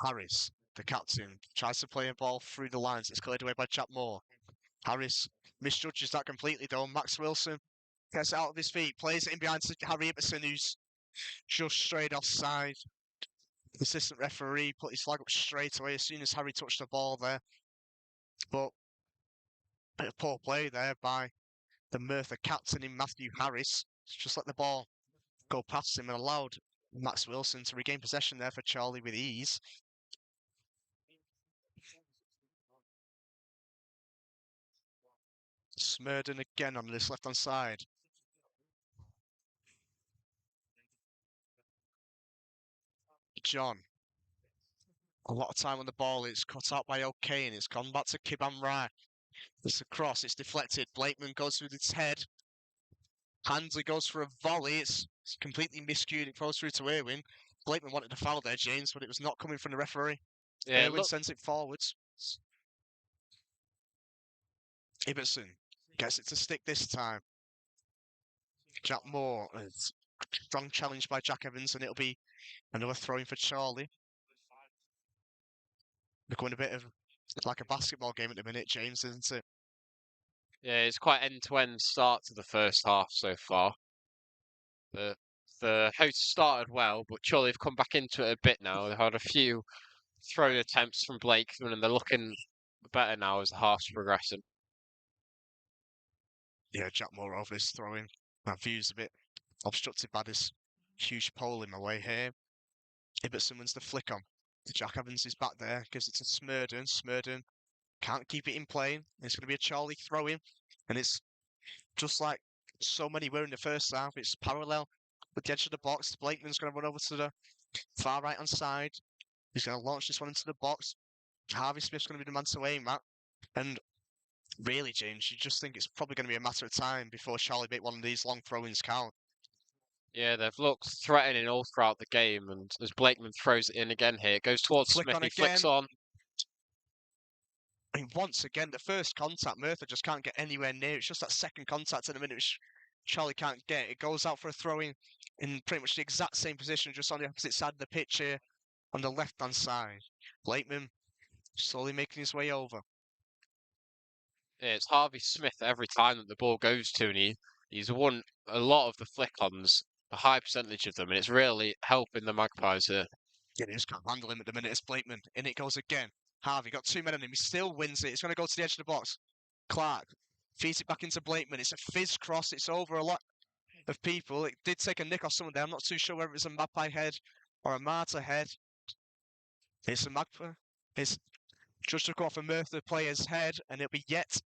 Harris, the captain, tries to play a ball through the lines. It's cleared away by Jack Moore. Harris misjudges that completely, though. Max Wilson gets it out of his feet, plays it in behind to Harry Ibbotson, who's just straight offside. The assistant referee put his flag up straight away as soon as Harry touched the ball there. But a bit of poor play there by the Merthyr captain in Matthew Harris. Just let the ball go past him and allowed Max Wilson to regain possession there for Chorley with ease. Smurden again on this left-hand side. John. A lot of time on the ball. It's cut out by O'Kane. It's gone back to Kiban Rai. It's a cross. It's deflected. Blakeman goes with his head. Handley goes for a volley. It's completely miscued. It goes through to Ewan. Blakeman wanted to foul there, James, but it was not coming from the referee. Yeah, Ewan sends it forwards. Ibbotson gets it to stick this time. Jack Moore. Strong challenge by Jack Evans, and it'll be another throw-in for Chorley. Becoming a bit of like a basketball game at the minute, James, isn't it? yeah, it's quite end-to-end start to the first half so far. The hosts started well, but Chorley have come back into it a bit now. They've had a few thrown attempts from Blakeman, and they're looking better now as the half's progressing. Yeah, Jack Moore over this throw-in. That view's a bit obstructed by this huge pole in my way here. Ibbotson wins the flick on. Jack Evans is back there, gives it to Smurden. Smurden can't keep it in play. It's going to be a Chorley throw-in, and it's just like so many were in the first half. It's parallel with the edge of the box. Blakeman's going to run over to the far right-hand side. He's going to launch this one into the box. Harvey Smith's going to be the man to aim at. And really, James, you just think it's probably going to be a matter of time before Chorley make one of these long throw-ins count. Yeah, they've looked threatening all throughout the game, and as Blakeman throws it in again here, it goes towards Flick Smith, on he again. flicks on. I mean, once again, the first contact, Merthyr just can't get anywhere near. It's just that second contact at the minute which Chorley can't get. It goes out for a throw-in in pretty much the exact same position, just on the opposite side of the pitch here, on the left-hand side. Blakeman slowly making his way over. Yeah, it's Harvey Smith every time that the ball goes to, and he's won a lot of the flick-ons, a high percentage of them, and it's really helping the Magpies here. Yeah, they just can't handle him at the minute. It's Blakeman. In it goes again. Harvey got 2 men on him. He still wins it. It's going to go to the edge of the box. Clark feeds it back into Blakeman. It's a fizz cross. It's over a lot of people. It did take a nick off someone there. I'm not too sure whether it was a Magpie head or a Martyr head. It's a Magpie. It's just took off a Merthyr player's head, and it'll be yet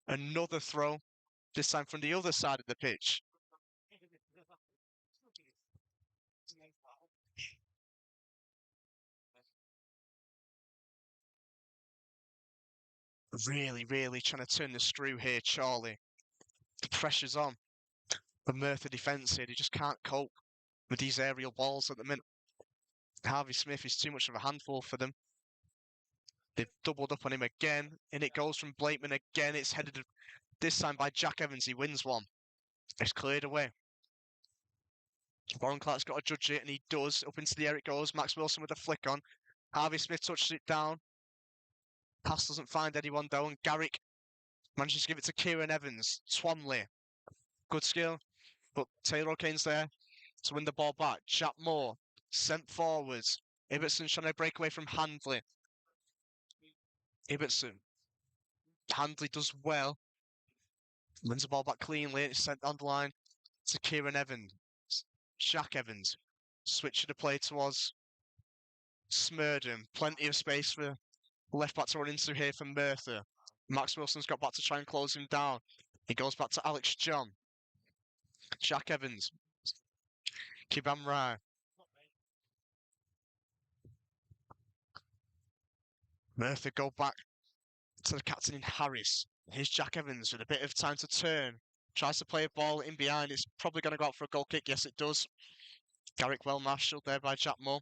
another throw, this time from the other side of the pitch. Really, really trying to turn the screw here, Chorley. The pressure's on. The Merthyr defence here, they just can't cope with these aerial balls at the minute. Harvey Smith is too much of a handful for them. They've doubled up on him again, and it goes from Blakeman again. It's headed this time by Jack Evans. He wins one. It's cleared away. Warren Clark's got to judge it, and he does. Up into the air it goes. Max Wilson with a flick on. Harvey Smith touches it down. Pass doesn't find anyone though, and Garrick manages to give it to Kieran Evans. Swanley. Good skill, but Taylor O'Kane's there to win the ball back. Jack Moore sent forwards. Ibbotson trying to break away from Handley. Ibbotson. Handley does well. Wins the ball back cleanly. It's sent on the line to Kieran Evans. Jack Evans. Switching the play towards Smurden. Plenty of space for left back to run into here from Merthyr. Max Wilson's got back to try and close him down. He goes back to Alex John. Jack Evans. Kibam Rai. Merthyr go back to the captain in Harris. Here's Jack Evans with a bit of time to turn. Tries to play a ball in behind. It's probably going to go out for a goal kick. Yes, it does. Garrick well marshalled there by Jack Moore.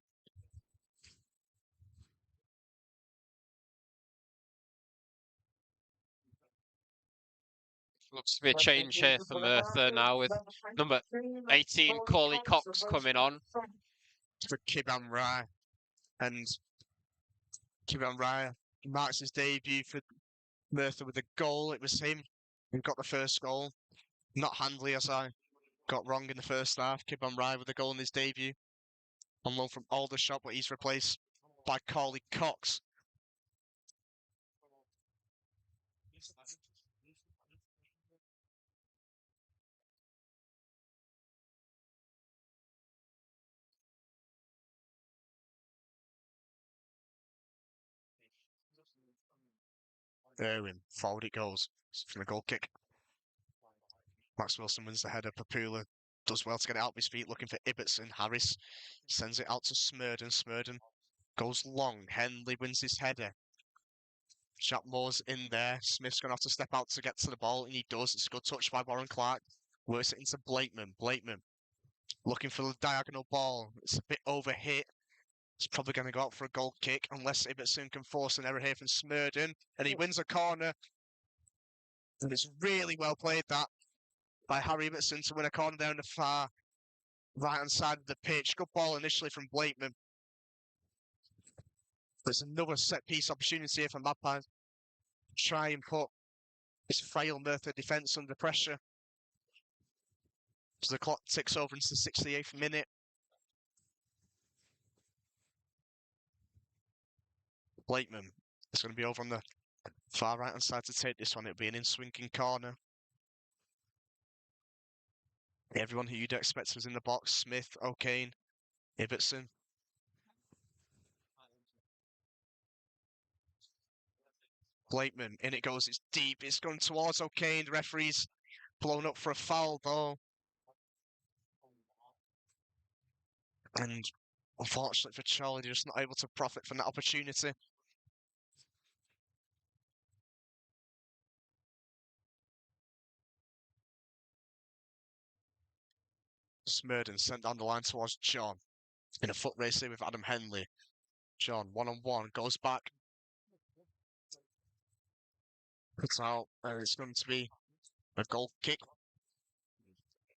Looks to be a change here for Merthyr now with number 18, Chorley Cox, coming on. For Kibam Rai. And Kibam Rai marks his debut for Merthyr with a goal. It was him who got the first goal. Not Handley, as I got wrong in the first half. Kibam Rai with a goal in his debut. On loan from Aldershot, but he's replaced by Chorley Cox. Ewan, forward it goes from the goal kick. Max Wilson wins the header. Papula does well to get it out of his feet, looking for Ibbotson. Harris sends it out to Smurden. Smurden goes long. Henley wins his header. Jack Moore's in there. Smith's going to have to step out to get to the ball, and he does. It's a good touch by Warren Clark. Works it into Blakeman. Blakeman looking for the diagonal ball. It's a bit overhit. It's probably going to go out for a goal kick unless Ibbotson can force an error here from Smurden. And he wins a corner. And it's really well played, that, by Harry Ibbotson to win a corner there in the far right-hand side of the pitch. Good ball initially from Blakeman. There's another set-piece opportunity here for Magpies. Try and put this frail Merthyr defence under pressure. So the clock ticks over into the 68th minute. Blakeman is going to be over on the far right-hand side to take this one. It'll be an in-swinging corner. Everyone who you'd expect was in the box. Smith, O'Kane, Ibbotson. Blakeman, in it goes, it's deep, it's going towards O'Kane. The referee's blown up for a foul though. And unfortunately for Chorley, they're just not able to profit from that opportunity. Smurden sent down the line towards John. In a foot race here with Adam Henley. John, one-on-one, goes back. Puts out, and it's going to be a goal kick.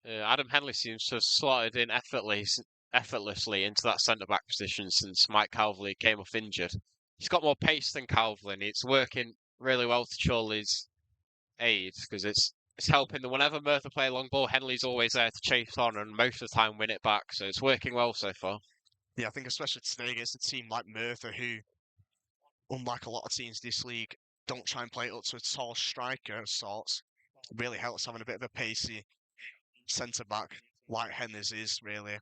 Adam Henley seems to have slotted in effortlessly into that centre-back position since Mike Calverley came off injured. He's got more pace than Calverley, and it's working really well to Chorley's aid, because it's helping them. Whenever Merthyr play a long ball, Henley's always there to chase on and most of the time win it back, so it's working well so far. Yeah, I think especially today against a team like Merthyr, who, unlike a lot of teams this league, don't try and play it up to a tall striker of sorts. It really helps having a bit of a pacey centre-back like Henley's is, really.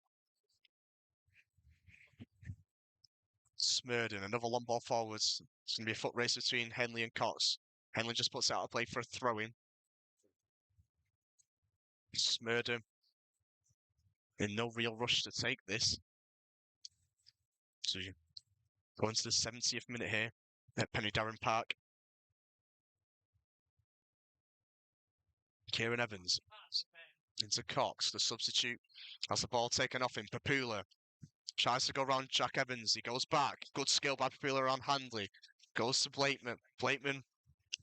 Smurden, another long ball forwards. It's going to be a foot race between Henley and Cox. Henley just puts it out of play for a throw-in. Smurden in no real rush to take this. So you go into the 70th minute here at Penny Darren Park. Kieran Evans into Cox, the substitute. Has the ball taken off him. Papula tries to go around Jack Evans. He goes back. Good skill by Papula around Handley. Goes to Blakeman. Blakeman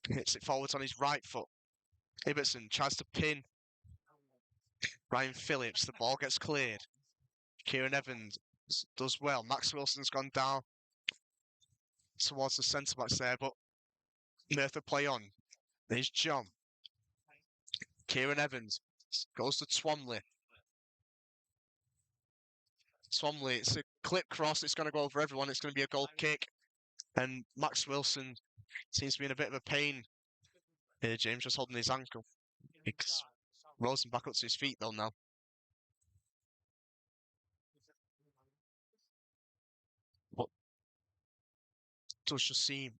hits it forwards on his right foot. Ibbotson tries to pin Ryan Phillips. The ball gets cleared. Kieran Evans does well. Max Wilson's gone down towards the centre-backs there, but Merthyr play on. There's John. Kieran Evans goes to Twomley. Twomley, it's a clip cross. It's going to go over everyone. It's going to be a goal kick. And Max Wilson seems to be in a bit of a pain here. James just holding his ankle. He's rolling back up to his feet, though, now. But it does just seem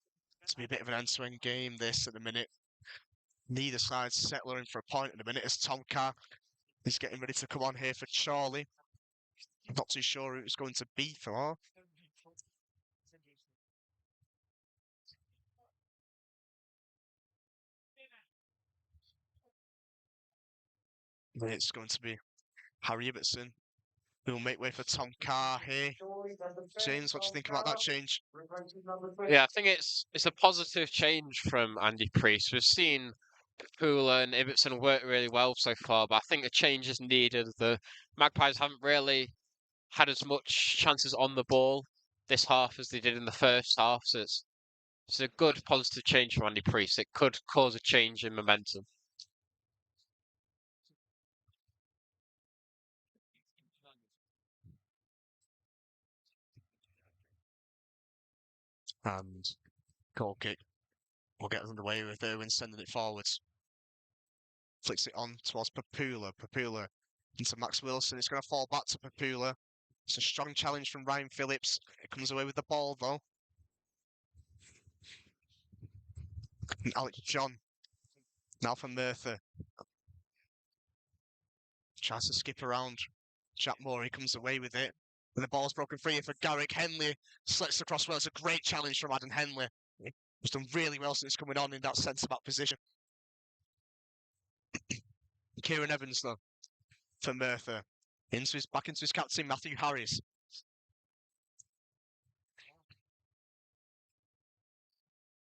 to be a bit of an end-to-end game, this, at the minute. Neither side's settling for a point at the minute as Tom Carr is getting ready to come on here for Chorley. I'm not too sure who it's going to be for. It's going to be Harry Ibbotson, who will make way for Tom Carr here. James, what do you think about that change? Yeah, I think it's a positive change from Andy Priest. We've seen Pooler and Ibbotson work really well so far, but I think a change is needed. The Magpies haven't really had as much chances on the ball this half as they did in the first half, so it's a good positive change from Andy Priest. It could cause a change in momentum. And goal kick will get underway with Ewan sending it forwards. Flicks it on towards Papula. Papula into Max Wilson. It's going to fall back to Papula. It's a strong challenge from Ryan Phillips. It comes away with the ball, though. And Alex John. Now for Merthyr. Tries to skip around. Jack Moore, he comes away with it. And the ball's broken free for Garrick. Henley slits across well. It's a great challenge from Adam Henley. He's done really well since coming on in that centre-back position. Kieran Evans, though, for Merthyr. Back into his captain, Matthew Harris.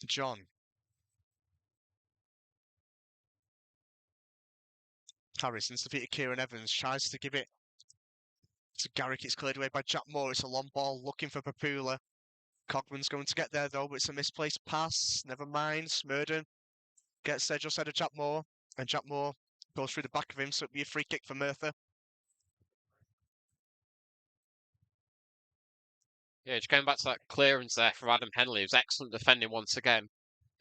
John. Harris has defeated Kieran Evans. Tries to give it to Garrick. It's cleared away by Jack Moore. It's a long ball looking for Papula. Cogman's going to get there, though, but it's a misplaced pass. Never mind. Smurden gets there just ahead of Jack Moore. And Jack Moore goes through the back of him, so it'll be a free kick for Merthyr. Yeah, just going back to that clearance there from Adam Henley, it was excellent defending once again.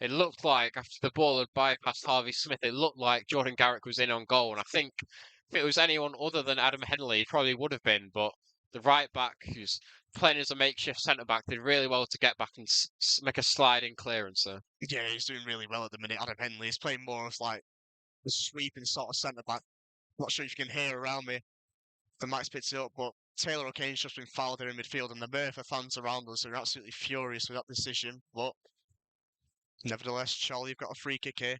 It looked like, after the ball had bypassed Harvey Smith, it looked like Jordan Garrick was in on goal. And I think if it was anyone other than Adam Henley, he probably would have been. But the right back, who's playing as a makeshift centre-back, did really well to get back and make a sliding clearance there. Yeah, he's doing really well at the minute. Adam Henley is playing more of like a sweeping sort of centre-back. Not sure if you can hear around me. The mic's picked it up, but Taylor O'Kane's just been fouled there in midfield, and the Merthyr fans around us are absolutely furious with that decision. But nevertheless, Chorley have got a free kick here,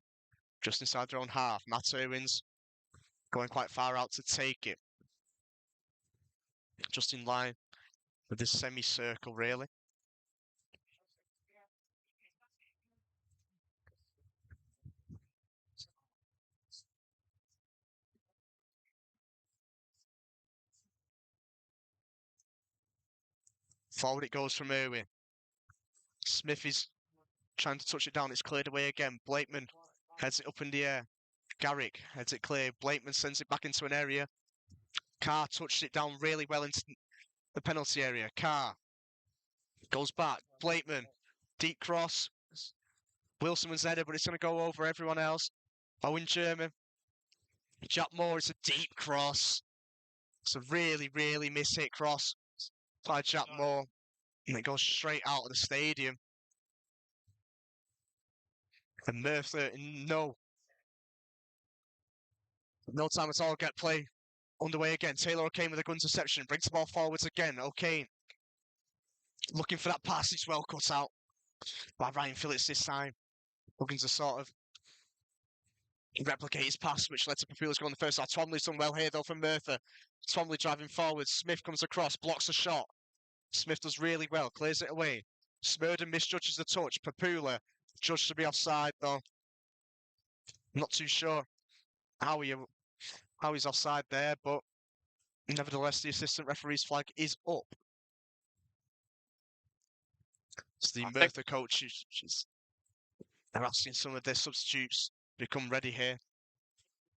just inside their own half. Matt Irwin's going quite far out to take it. Just in line with this semicircle, really. Forward it goes from Irwin. Smith is trying to touch it down. It's cleared away again. Blakeman heads it up in the air. Garrick heads it clear. Blakeman sends it back into an area. Carr touched it down really well into the penalty area. Carr goes back. Blakeman, deep cross. Wilson was headed, but it's going to go over everyone else. Owen German. Jack Moore, it's a deep cross. It's a really, really miss-hit cross by Jack Moore. And it goes straight out of the stadium. And Merthyr, no time at all, get play underway again. Taylor O'Kane with a gun interception, brings the ball forwards again. O'Kane looking for that pass, it's well cut out by Ryan Phillips this time. Looking to sort of replicate his pass, which led to Papula's goal in the first half. Twomley's done well here though from Merthyr. Twomley driving forward, Smith comes across, blocks a shot. Smith does really well, clears it away. Smurden misjudges the touch. Papula judged to be offside though. Not too sure how he's offside there, but nevertheless the assistant referee's flag is up. So the Merthyr coach they're asking some of their substitutes to become ready here.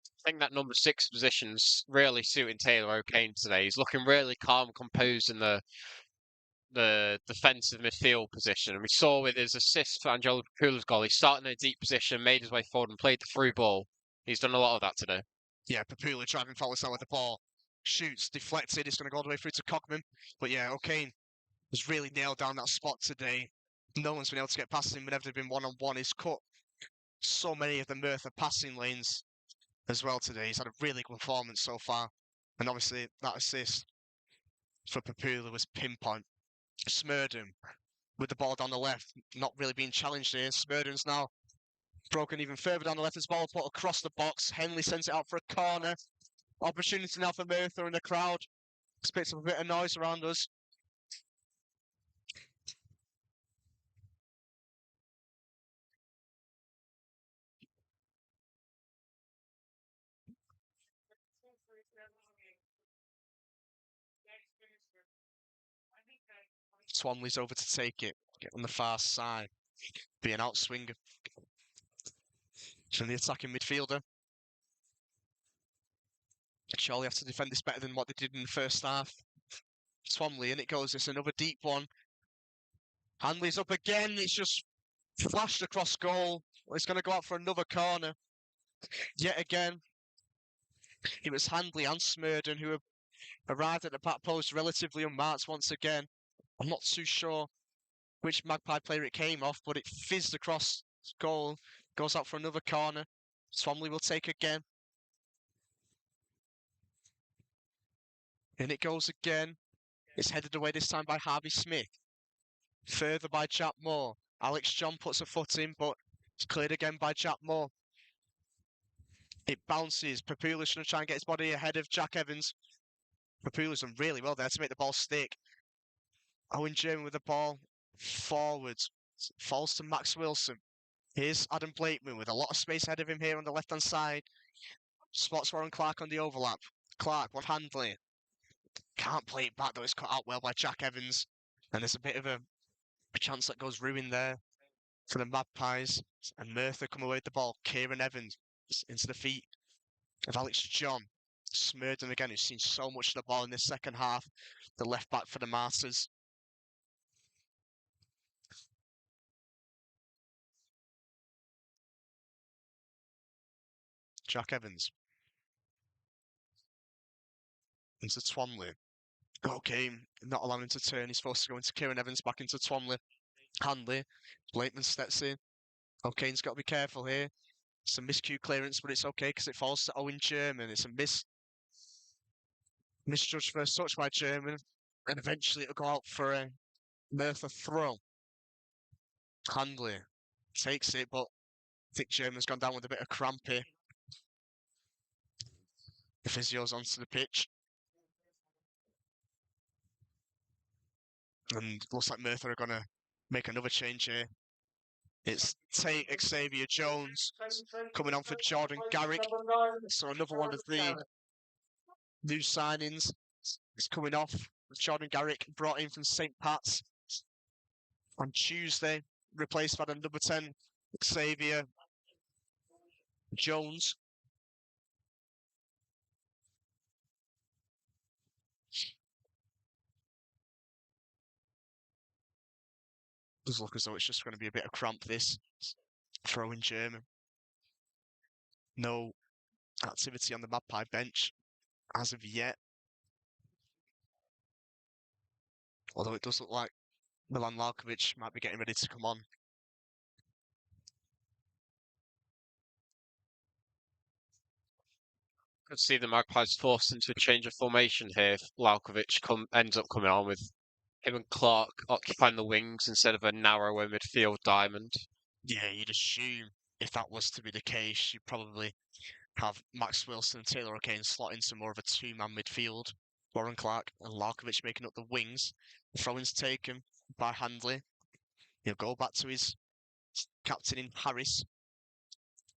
I think that number 6 position's really suiting Taylor O'Kane today. He's looking really calm, composed in the defensive midfield position. And we saw with his assist for Angelo Papula's goal, he started in a deep position, made his way forward and played the through ball. He's done a lot of that today. Yeah, Papula driving forward with the ball. Shoots, deflected, it's going to go all the way through to Cogman. But yeah, O'Kane has really nailed down that spot today. No one's been able to get past him whenever they've been one-on-one. He's cut so many of the Merthyr passing lanes as well today. He's had a really good performance so far. And obviously that assist for Papula was pinpoint. Smurden with the ball down the left, not really being challenged here. Smurden's now broken even further down the left. His ball put across the box. Henley sends it out for a corner. Opportunity now for Merthyr in the crowd. It's picked up a bit of noise around us. Swanley's over to take it. Get on the far side. Be an outswinger from the attacking midfielder. Chorley have to defend this better than what they did in the first half. Swanley, and it goes. It's another deep one. Hanley's up again. It's just flashed across goal. It's going to go out for another corner. Yet again, it was Handley and Smurden who have arrived at the back post relatively unmarked once again. I'm not too sure which Magpie player it came off, but it fizzed across goal. Goes out for another corner. Swanley will take again. And it goes again. It's headed away this time by Harvey Smith. Further by Jack Moore. Alex John puts a foot in, but it's cleared again by Jack Moore. It bounces. Papula's going to try and get his body ahead of Jack Evans. Papula's done really well there to make the ball stick. Owen German with the ball forwards. Falls to Max Wilson. Here's Adam Blakeman with a lot of space ahead of him here on the left-hand side. Spots Warren Clark on the overlap. Clark, one handling. Can't play it back though. It's cut out well by Jack Evans. And there's a bit of a chance that goes ruined there for the Magpies. And Merthyr come away with the ball. Kieran Evans into the feet of Alex John. Smurden again, who's seen so much of the ball in this second half. The left back for the Martyrs. Jack Evans. Into Twanley. Okay, not allowing him to turn. He's forced to go into Kieran Evans, back into Twanley. Handley. Blakeman steps in. O'Kane's got to be careful here. It's a miscue clearance, but it's okay because it falls to Owen German. It's a misjudged first touch by German, and eventually it'll go out for a Merthyr throw. Handley takes it, but I think German's gone down with a bit of cramp here. The physio's onto the pitch. And looks like Merthyr are going to make another change here. It's Xavier Jones coming on for Jordan Garrick. So another one of the new signings is coming off. Jordan Garrick brought in from St. Pat's on Tuesday, replaced by the number 10, Xavier Jones. Does look as though it's just going to be a bit of cramp this, throwing German. No activity on the Magpie bench as of yet. Although it does look like Milan Lalkovic might be getting ready to come on. Could see the Magpies forced into a change of formation here if Lalkovic ends up coming on with him and Clark occupying the wings instead of a narrower midfield diamond. Yeah, you'd assume if that was to be the case, you'd probably have Max Wilson and Taylor O'Kane slot into more of a two-man midfield. Warren Clark and Lalkovic making up the wings. The throw-in's taken by Handley. He'll go back to his captain in Harris.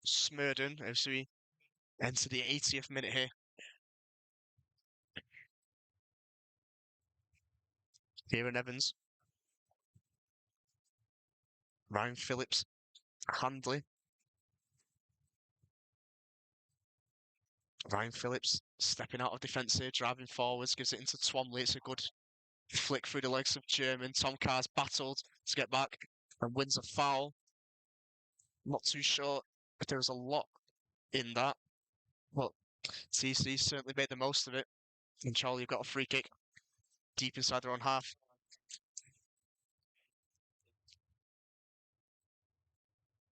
Smurden, as we enter the 80th minute here. Kieran Evans. Ryan Phillips. Handley. Ryan Phillips stepping out of defence here, driving forwards, gives it into Twomley. It's a good flick through the legs of German. Tom Carr's battled to get back and wins a foul. Not too sure if there was a lot in that, but TC certainly made the most of it. And Chorley have got a free kick deep inside their own half.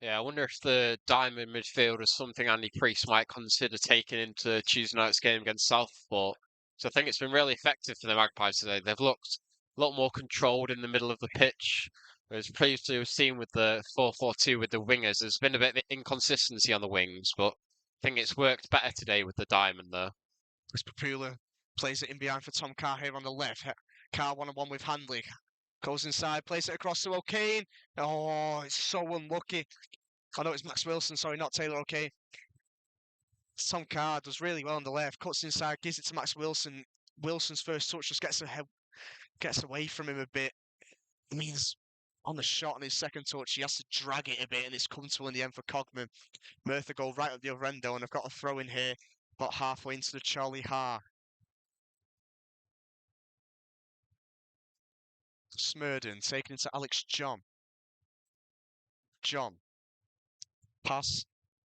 Yeah, I wonder if the diamond midfield is something Andy Priest might consider taking into Tuesday night's game against Southport. So I think it's been really effective for the Magpies today. They've looked a lot more controlled in the middle of the pitch. Whereas previously we've seen with the 4-4-2 with the wingers, there's been a bit of inconsistency on the wings, but I think it's worked better today with the diamond there. As Papula plays it in behind for Tom Carr here on the left. Carr one-on-one with Handley. Goes inside, plays it across to O'Kane. Oh, it's so unlucky. I know it's Max Wilson, sorry, not Taylor O'Kane. Tom Carr does really well on the left, cuts inside, gives it to Max Wilson. Wilson's first touch just gets away from him a bit. It means on the shot on his second touch, he has to drag it a bit, and it's comfortable in the end for Cogman. Merthyr go right up the other end, though, and I've got a throw in here about halfway into the Chorley half. Smurden taken into Alex John. John. Pass.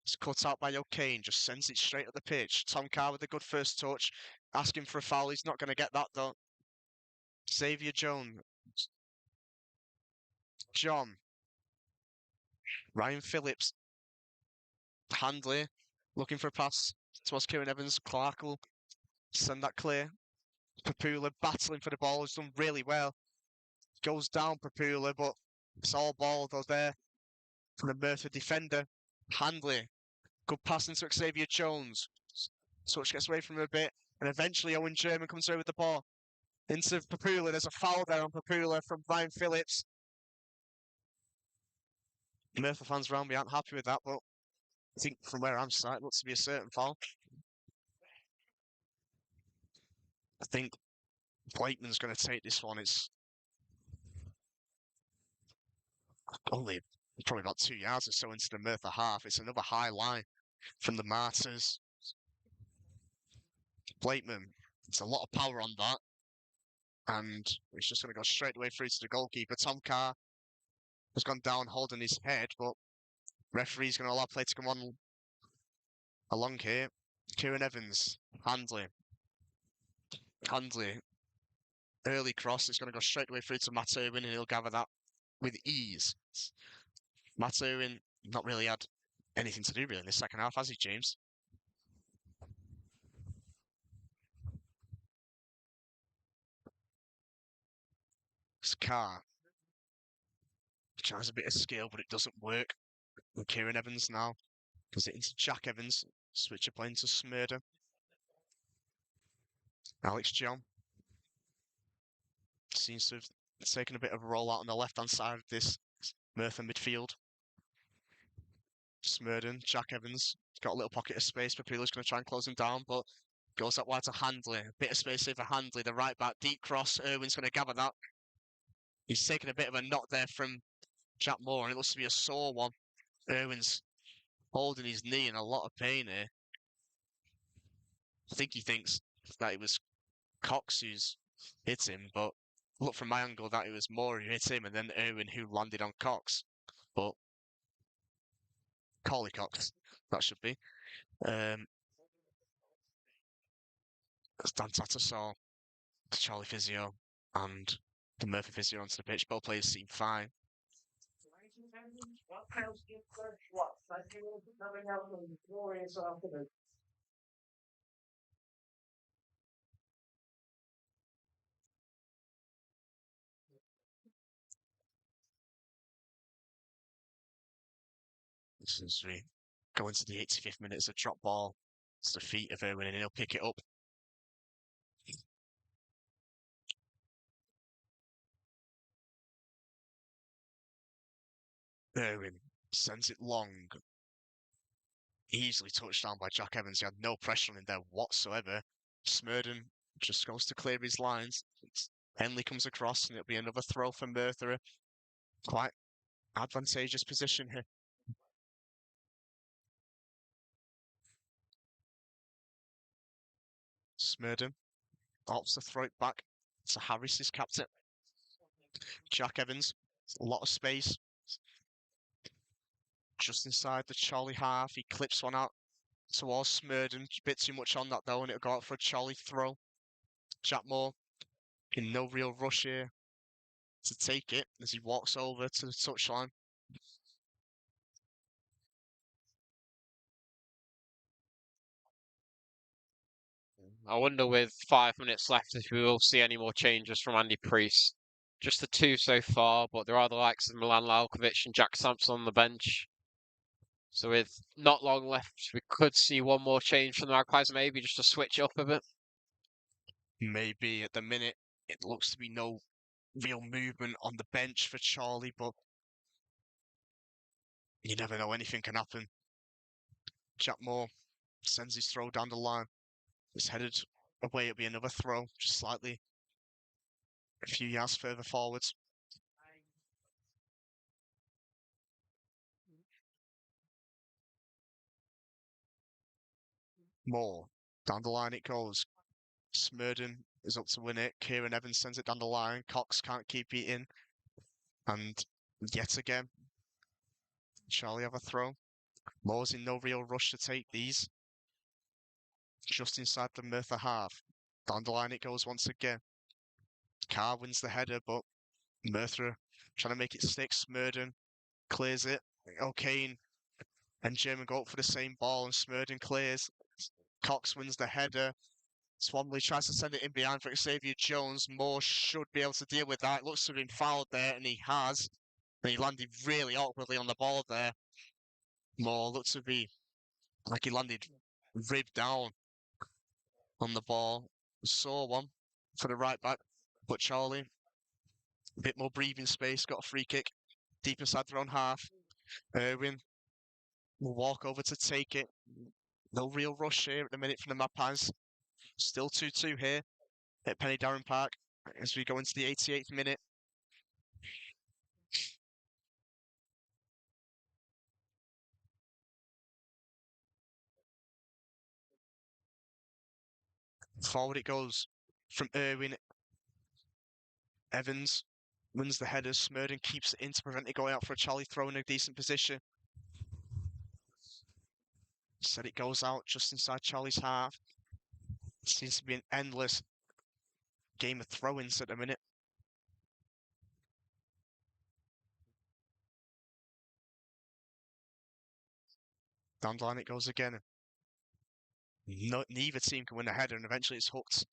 It's cut out by O'Kane. Just sends it straight at the pitch. Tom Carr with a good first touch. Asking for a foul. He's not going to get that, though. Xavier Jones. John. Ryan Phillips. Handley. Looking for a pass towards Kieran Evans. Clark will send that clear. Papula battling for the ball. Has done really well. Goes down Papula, but it's all ball though there from the Merthyr defender. Handley. Good pass into Xavier Jones. Touch gets away from him a bit, and eventually Owen German comes away with the ball. Into Papula. There's a foul there on Papula from Ryan Phillips. Merthyr fans around me aren't happy with that, but I think from where I'm sat, it looks to be a certain foul. I think Blakeman's going to take this one. It's only probably about 2 yards or so into the Merthyr half. It's another high line from the Martyrs. Blakeman, it's a lot of power on that. And it's just going to go straight away through to the goalkeeper. Tom Carr has gone down holding his head, but referee's going to allow play to come on along here. Kieran Evans, Handley. Early cross. It's going to go straight away through to Matt Irwin, and he'll gather that with ease. Matt Irwin not really had anything to do really in the second half, has he, James? It's Carr. Tries a bit of skill, but it doesn't work. And Kieran Evans now gives it into Jack Evans. Switcher playing to Smurder. Alex John seems to have taken a bit of a roll out on the left-hand side of this Merthyr midfield. Smurden, Jack Evans, he's got a little pocket of space. Papula's going to try and close him down, but goes up wide to Handley. A bit of space here for Handley, the right back, deep cross. Irwin's going to gather that. He's taken a bit of a knock there from Jack Moore, and it looks to be a sore one. Irwin's holding his knee in a lot of pain here. I think he thinks that it was Cox who's hit him, but look from my angle that it was Moore who hit him and then Irwin who landed on Cox. But Chorley Cox, that should be. As Dan Tattersall, the Chorley physio, and the Merthyr physio onto the pitch. Both players seem fine. As we go into the 85th minute, it's a drop ball. It's the feet of Irwin, and he'll pick it up. Irwin sends it long. Easily touched down by Jack Evans. He had no pressure on him there whatsoever. Smurden just goes to clear his lines. Henley comes across, and it'll be another throw for Merthyr. Quite advantageous position here. Smurden opts to throw it back to Harris, his captain. Jack Evans, a lot of space. Just inside the Chorley half, he clips one out towards Smurden. A bit too much on that though, and it'll go out for a Chorley throw. Jack Moore in no real rush here to take it as he walks over to the touchline. I wonder with 5 minutes left if we will see any more changes from Andy Priest. Just the two so far, but there are the likes of Milan Lalkovic and Jack Sampson on the bench. So with not long left, we could see one more change from the Magpies, maybe just to switch it up a bit. Maybe at the minute, it looks to be no real movement on the bench for Chorley, but you never know, anything can happen. Jack Moore sends his throw down the line. It's headed away, it'll be another throw, just slightly a few yards further forwards. Moore, down the line it goes. Smurden is up to win it. Kieran Evans sends it down the line. Cox can't keep it in. And yet again, Chorley have a throw. Moore's in no real rush to take these. Just inside the Merthyr half. Down the line it goes once again. Carr wins the header, but Merthyr trying to make it stick. Smurden clears it. O'Kane and German go up for the same ball, and Smurden clears. Cox wins the header. Swanley tries to send it in behind for Xavier Jones. Moore should be able to deal with that. It looks to have been fouled there, and he has. And he landed really awkwardly on the ball there. Moore looks to be like he landed rib down on the ball. Saw one for the right back, but Chorley, a bit more breathing space, got a free kick deep inside their own half. Irwin will walk over to take it. No real rush here at the minute from the Magpies. Still 2-2 here at Penny Darren Park as we go into the 88th minute. Forward it goes from Irwin. Evans wins the header. Smurden keeps it in to prevent it going out for a Chorley throw in a decent position. Said it goes out just inside Chorley's half. It seems to be an endless game of throw-ins at the minute. Down the line it goes again. Neither team can win a header, and eventually it's hooked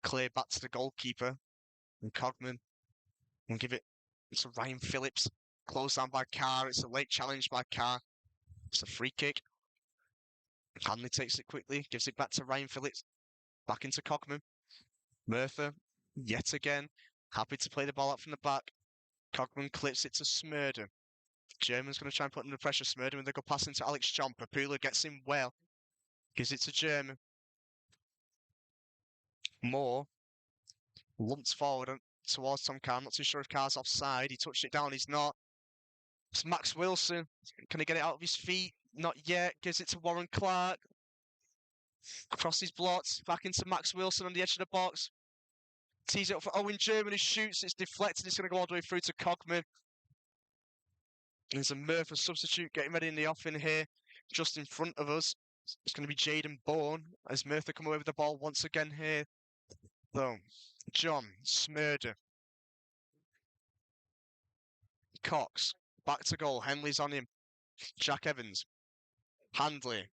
clear back to the goalkeeper. And Cogman will give it to Ryan Phillips. Closed down by Carr. It's a late challenge by Carr. It's a free kick. Hanley takes it quickly, gives it back to Ryan Phillips. Back into Cogman. Merthyr, yet again, happy to play the ball out from the back. Cogman clips it to Smurden. German's going to try and put under pressure. Smurden with a good pass into Alex John. Papula gets in well. Gives it to German. Moore lumps forward towards Tom Carr. Not too sure if Carr's offside. He touched it down. He's not. It's Max Wilson. Can he get it out of his feet? Not yet. Gives it to Warren Clark. Crosses blocked. Back into Max Wilson on the edge of the box. Tees it up for Owen German, who shoots. It's deflected. It's going to go all the way through to Cogman. There's a Merthyr substitute getting ready in the offing here, just in front of us. It's going to be Jaden Bourne as Merthyr come away with the ball once again here. Though, John, Smurder, Cox, back to goal. Henley's on him. Jack Evans, Handley.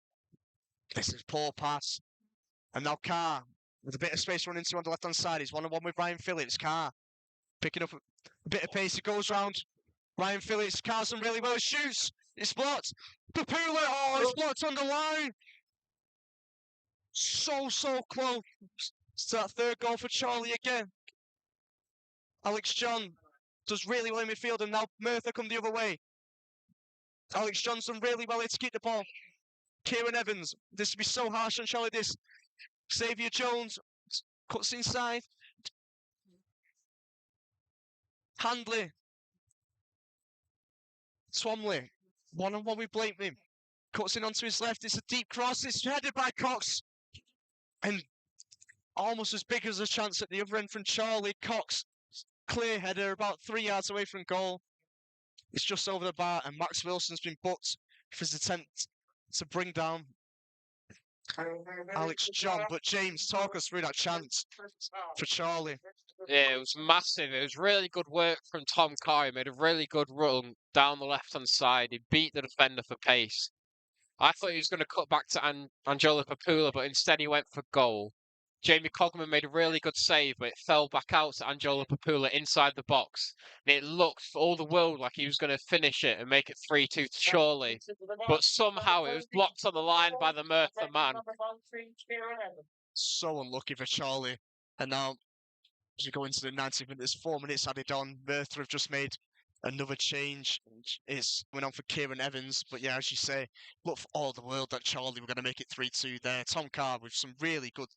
This is poor pass. And now Carr, with a bit of space running into on the left-hand side. He's one-on-one with Ryan Phillips. Carr picking up a bit of pace. He goes round. Ryan Phillips, Carson really well, shoots. It's blocked. Papula, oh, it's blocked on the line. So close. It's that third goal for Chorley again. Alex John does really well in midfield, and now Merthyr come the other way. Alex Johnson really well here to keep the ball. Kieran Evans, this would be so harsh on Chorley, this. Xavier Jones cuts inside. Handley. Twomley. One-on-one with Blakeman. Cuts in onto his left. It's a deep cross. It's headed by Cox. And almost as big as a chance at the other end from Chorley. Cox, clear header, about 3 yards away from goal. It's just over the bar, and Max Wilson's been booked for his attempt to bring down Alex John. But James, talk us through that chance for Chorley. Yeah, it was massive. It was really good work from Tom Carr. He made a really good run down the left-hand side. He beat the defender for pace. I thought he was going to cut back to Angelo Papula, but instead he went for goal. Jamie Cogman made a really good save, but it fell back out to Angelo Papula inside the box. And it looked for all the world like he was going to finish it and make it 3-2 to Chorley. But somehow it was blocked on the line by the Merthyr man. So unlucky for Chorley. And now, as we go into the 90th minute, there's 4 minutes added on. Merthyr have just made another change. It's went on for Kieran Evans. But yeah, as you say, look for all the world that Chorley were going to make it 3-2 there. Tom Carr with some really good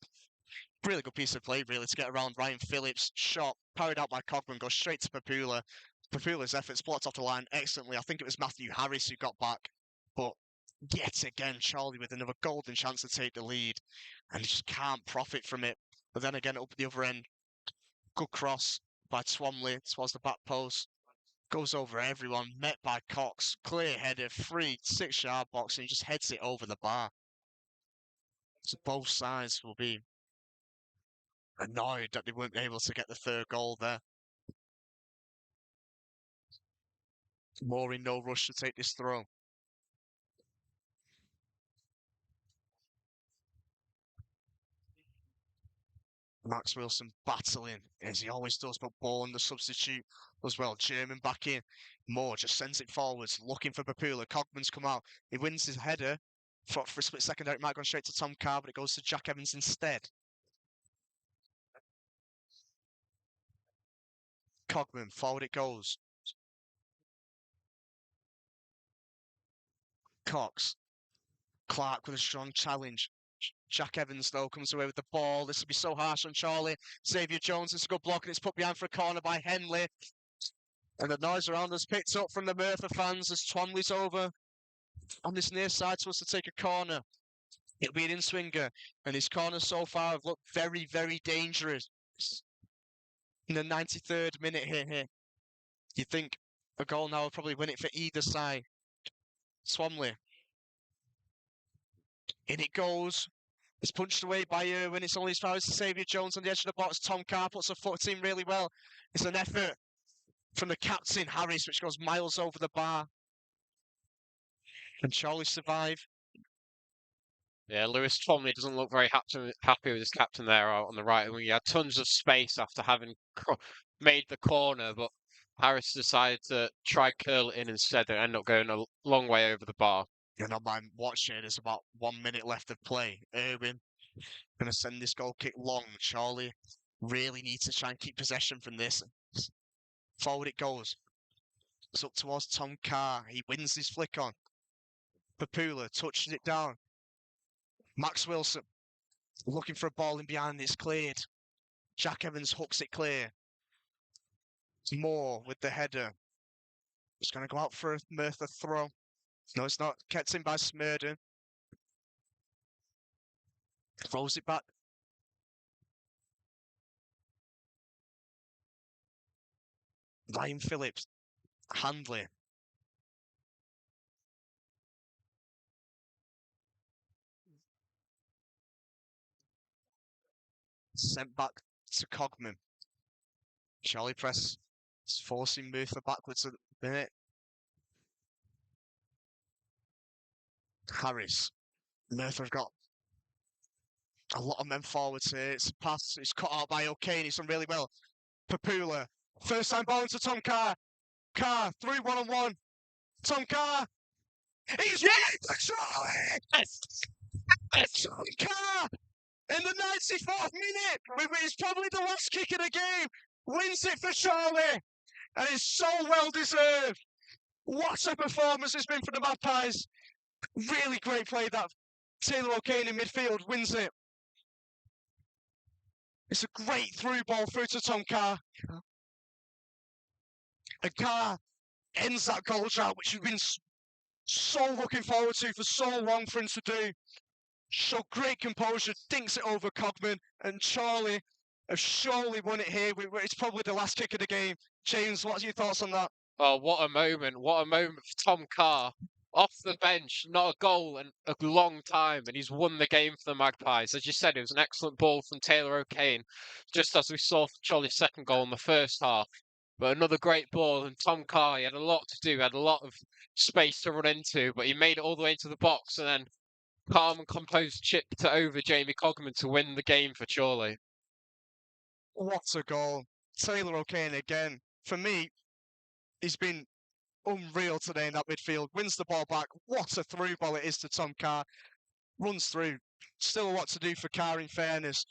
piece of play, really, to get around Ryan Phillips. Shot, parried out by Cogman, goes straight to Papula. Papula's efforts blocked off the line excellently. I think it was Matthew Harris who got back. But yet again, Chorley with another golden chance to take the lead. And he just can't profit from it. But then again, up at the other end, good cross by Twomley towards the back post. Goes over everyone, met by Cox. Clear header, 6-yard box, and he just heads it over the bar. So both sides will be annoyed that they weren't able to get the third goal there. Moore in no rush to take this throw. Max Wilson battling, as he always does, but Bourne, the substitute, as well. German back in. Moore just sends it forwards, looking for Papula. Cogman's come out. He wins his header. For a split second there, it might go straight to Tom Carr, but it goes to Jack Evans instead. Cogman, forward it goes. Cox. Clark with a strong challenge. Jack Evans, though, comes away with the ball. This will be so harsh on Chorley. Xavier Jones has a good block, and it's put behind for a corner by Henley. And the noise around us picked up from the Merthyr fans as Twomley's over on this near side to us to take a corner. It'll be an in-swinger, and his corners so far have looked very, very dangerous. In the 93rd minute here. You think a goal now will probably win it for either side. Twomley. In it goes. It's punched away by Irwin. It's only as far as Xavier Jones on the edge of the box. Tom Carr puts a foot in really well. It's an effort from the captain, Harris, which goes miles over the bar. Can Chorley survive? Yeah, Lewis Twomley doesn't look very happy with his captain there out on the right wing. He had tons of space after having made the corner, but Harris decided to try curl it in instead and end up going a long way over the bar. You know, my watch here, there's about 1 minute left of play. Irwin going to send this goal kick long. Chorley really needs to try and keep possession from this. Forward it goes. It's up towards Tom Carr. He wins his flick on. Papula touches it down. Max Wilson looking for a ball in behind. It's cleared. Jack Evans hooks it clear. Moore with the header. It's going to go out for a Merthyr throw. No, it's not. Kept in by Smurden. Throws it back. Ryan Phillips. Handley. Sent back to Cogman. Chorley press is forcing Merthyr backwards at the minute. Harris. Merthyr have got a lot of men forwards here. It's a pass. It's cut out by O'Kane. He's done really well. Papula. First time ball into Tom Carr. Carr, 3 1-on-1. Tom Carr. He's right for Chorley. Tom Carr in the 94th minute, which is probably the last kick of the game, wins it for Chorley. And it's so well deserved. What a performance it's been for the Magpies. Really great play that Taylor O'Kane in midfield wins it. It's a great through ball through to Tom Carr. And Carr ends that goal drought, which we've been so looking forward to for so long for him to do. Show great composure, dinks it over Cogman, and Chorley have surely won it here. It's probably the last kick of the game. James, what's your thoughts on that? Oh, what a moment. What a moment for Tom Carr. Off the bench, not a goal in a long time, and he's won the game for the Magpies. As you said, it was an excellent ball from Taylor O'Kane, just as we saw for Chorley's second goal in the first half. But another great ball, and Tom Carr, he had a lot to do, had a lot of space to run into, but he made it all the way to the box, and then calm and composed chipped it over Jamie Cogman to win the game for Chorley. What a goal. Taylor O'Kane again. For me, he's been unreal today in that midfield. Wins the ball back. What a through ball it is to Tom Carr. Runs through. Still a lot to do for Carr in fairness.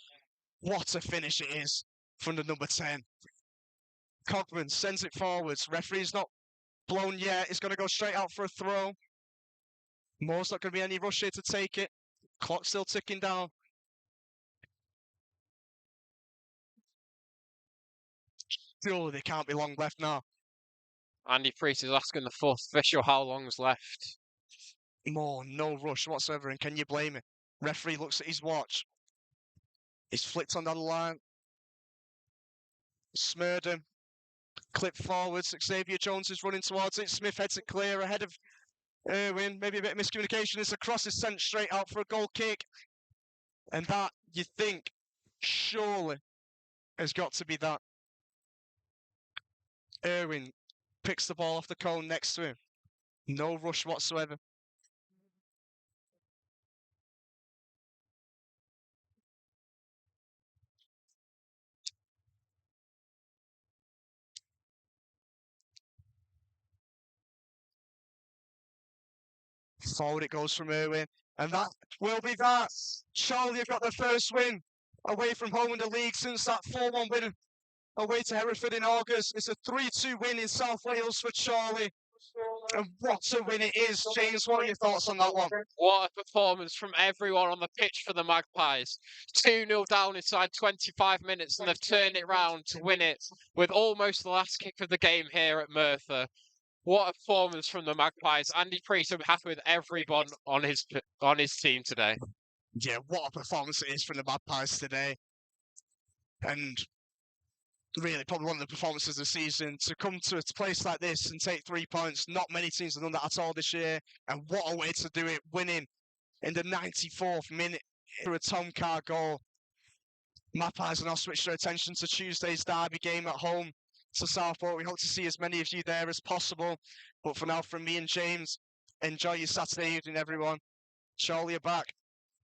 What a finish it is from the number 10. Cogman sends it forwards. Referee's not blown yet. He's going to go straight out for a throw. Moore's not going to be any rush here to take it. Clock's still ticking down. Surely there can't be long left now. Andy Priest is asking the fourth official how long's left. Moore, no rush whatsoever, and can you blame him? Referee looks at his watch. He's flicked on down the line. Smeared him. Clip forwards. Xavier Jones is running towards it. Smith heads it clear ahead of Irwin. Maybe a bit of miscommunication. As the cross is sent straight out for a goal kick. And that, you think, surely has got to be that. Irwin picks the ball off the cone next to him. No rush whatsoever. Forward it goes from Irwin. And that will be that. Chorley have got their first win away from home in the league since that 4-1 win away to Hereford in August. It's a 3-2 win in South Wales for Chorley. And what a win it is. James, what are your thoughts on that one? What a performance from everyone on the pitch for the Magpies. 2-0 down inside 25 minutes, and they've turned it round to win it with almost the last kick of the game here at Merthyr. What a performance from the Magpies. Andy Priest, I'm happy with everyone on his team today. Yeah, what a performance it is from the Magpies today. And really, probably one of the performances of the season. To come to a place like this and take 3 points, not many teams have done that at all this year. And what a way to do it, winning in the 94th minute through a Tom Carr goal. Magpies will now switch their attention to Tuesday's derby game at home to Southport. We hope to see as many of you there as possible. But for now, from me and James, enjoy your Saturday evening, everyone. Chorley are back.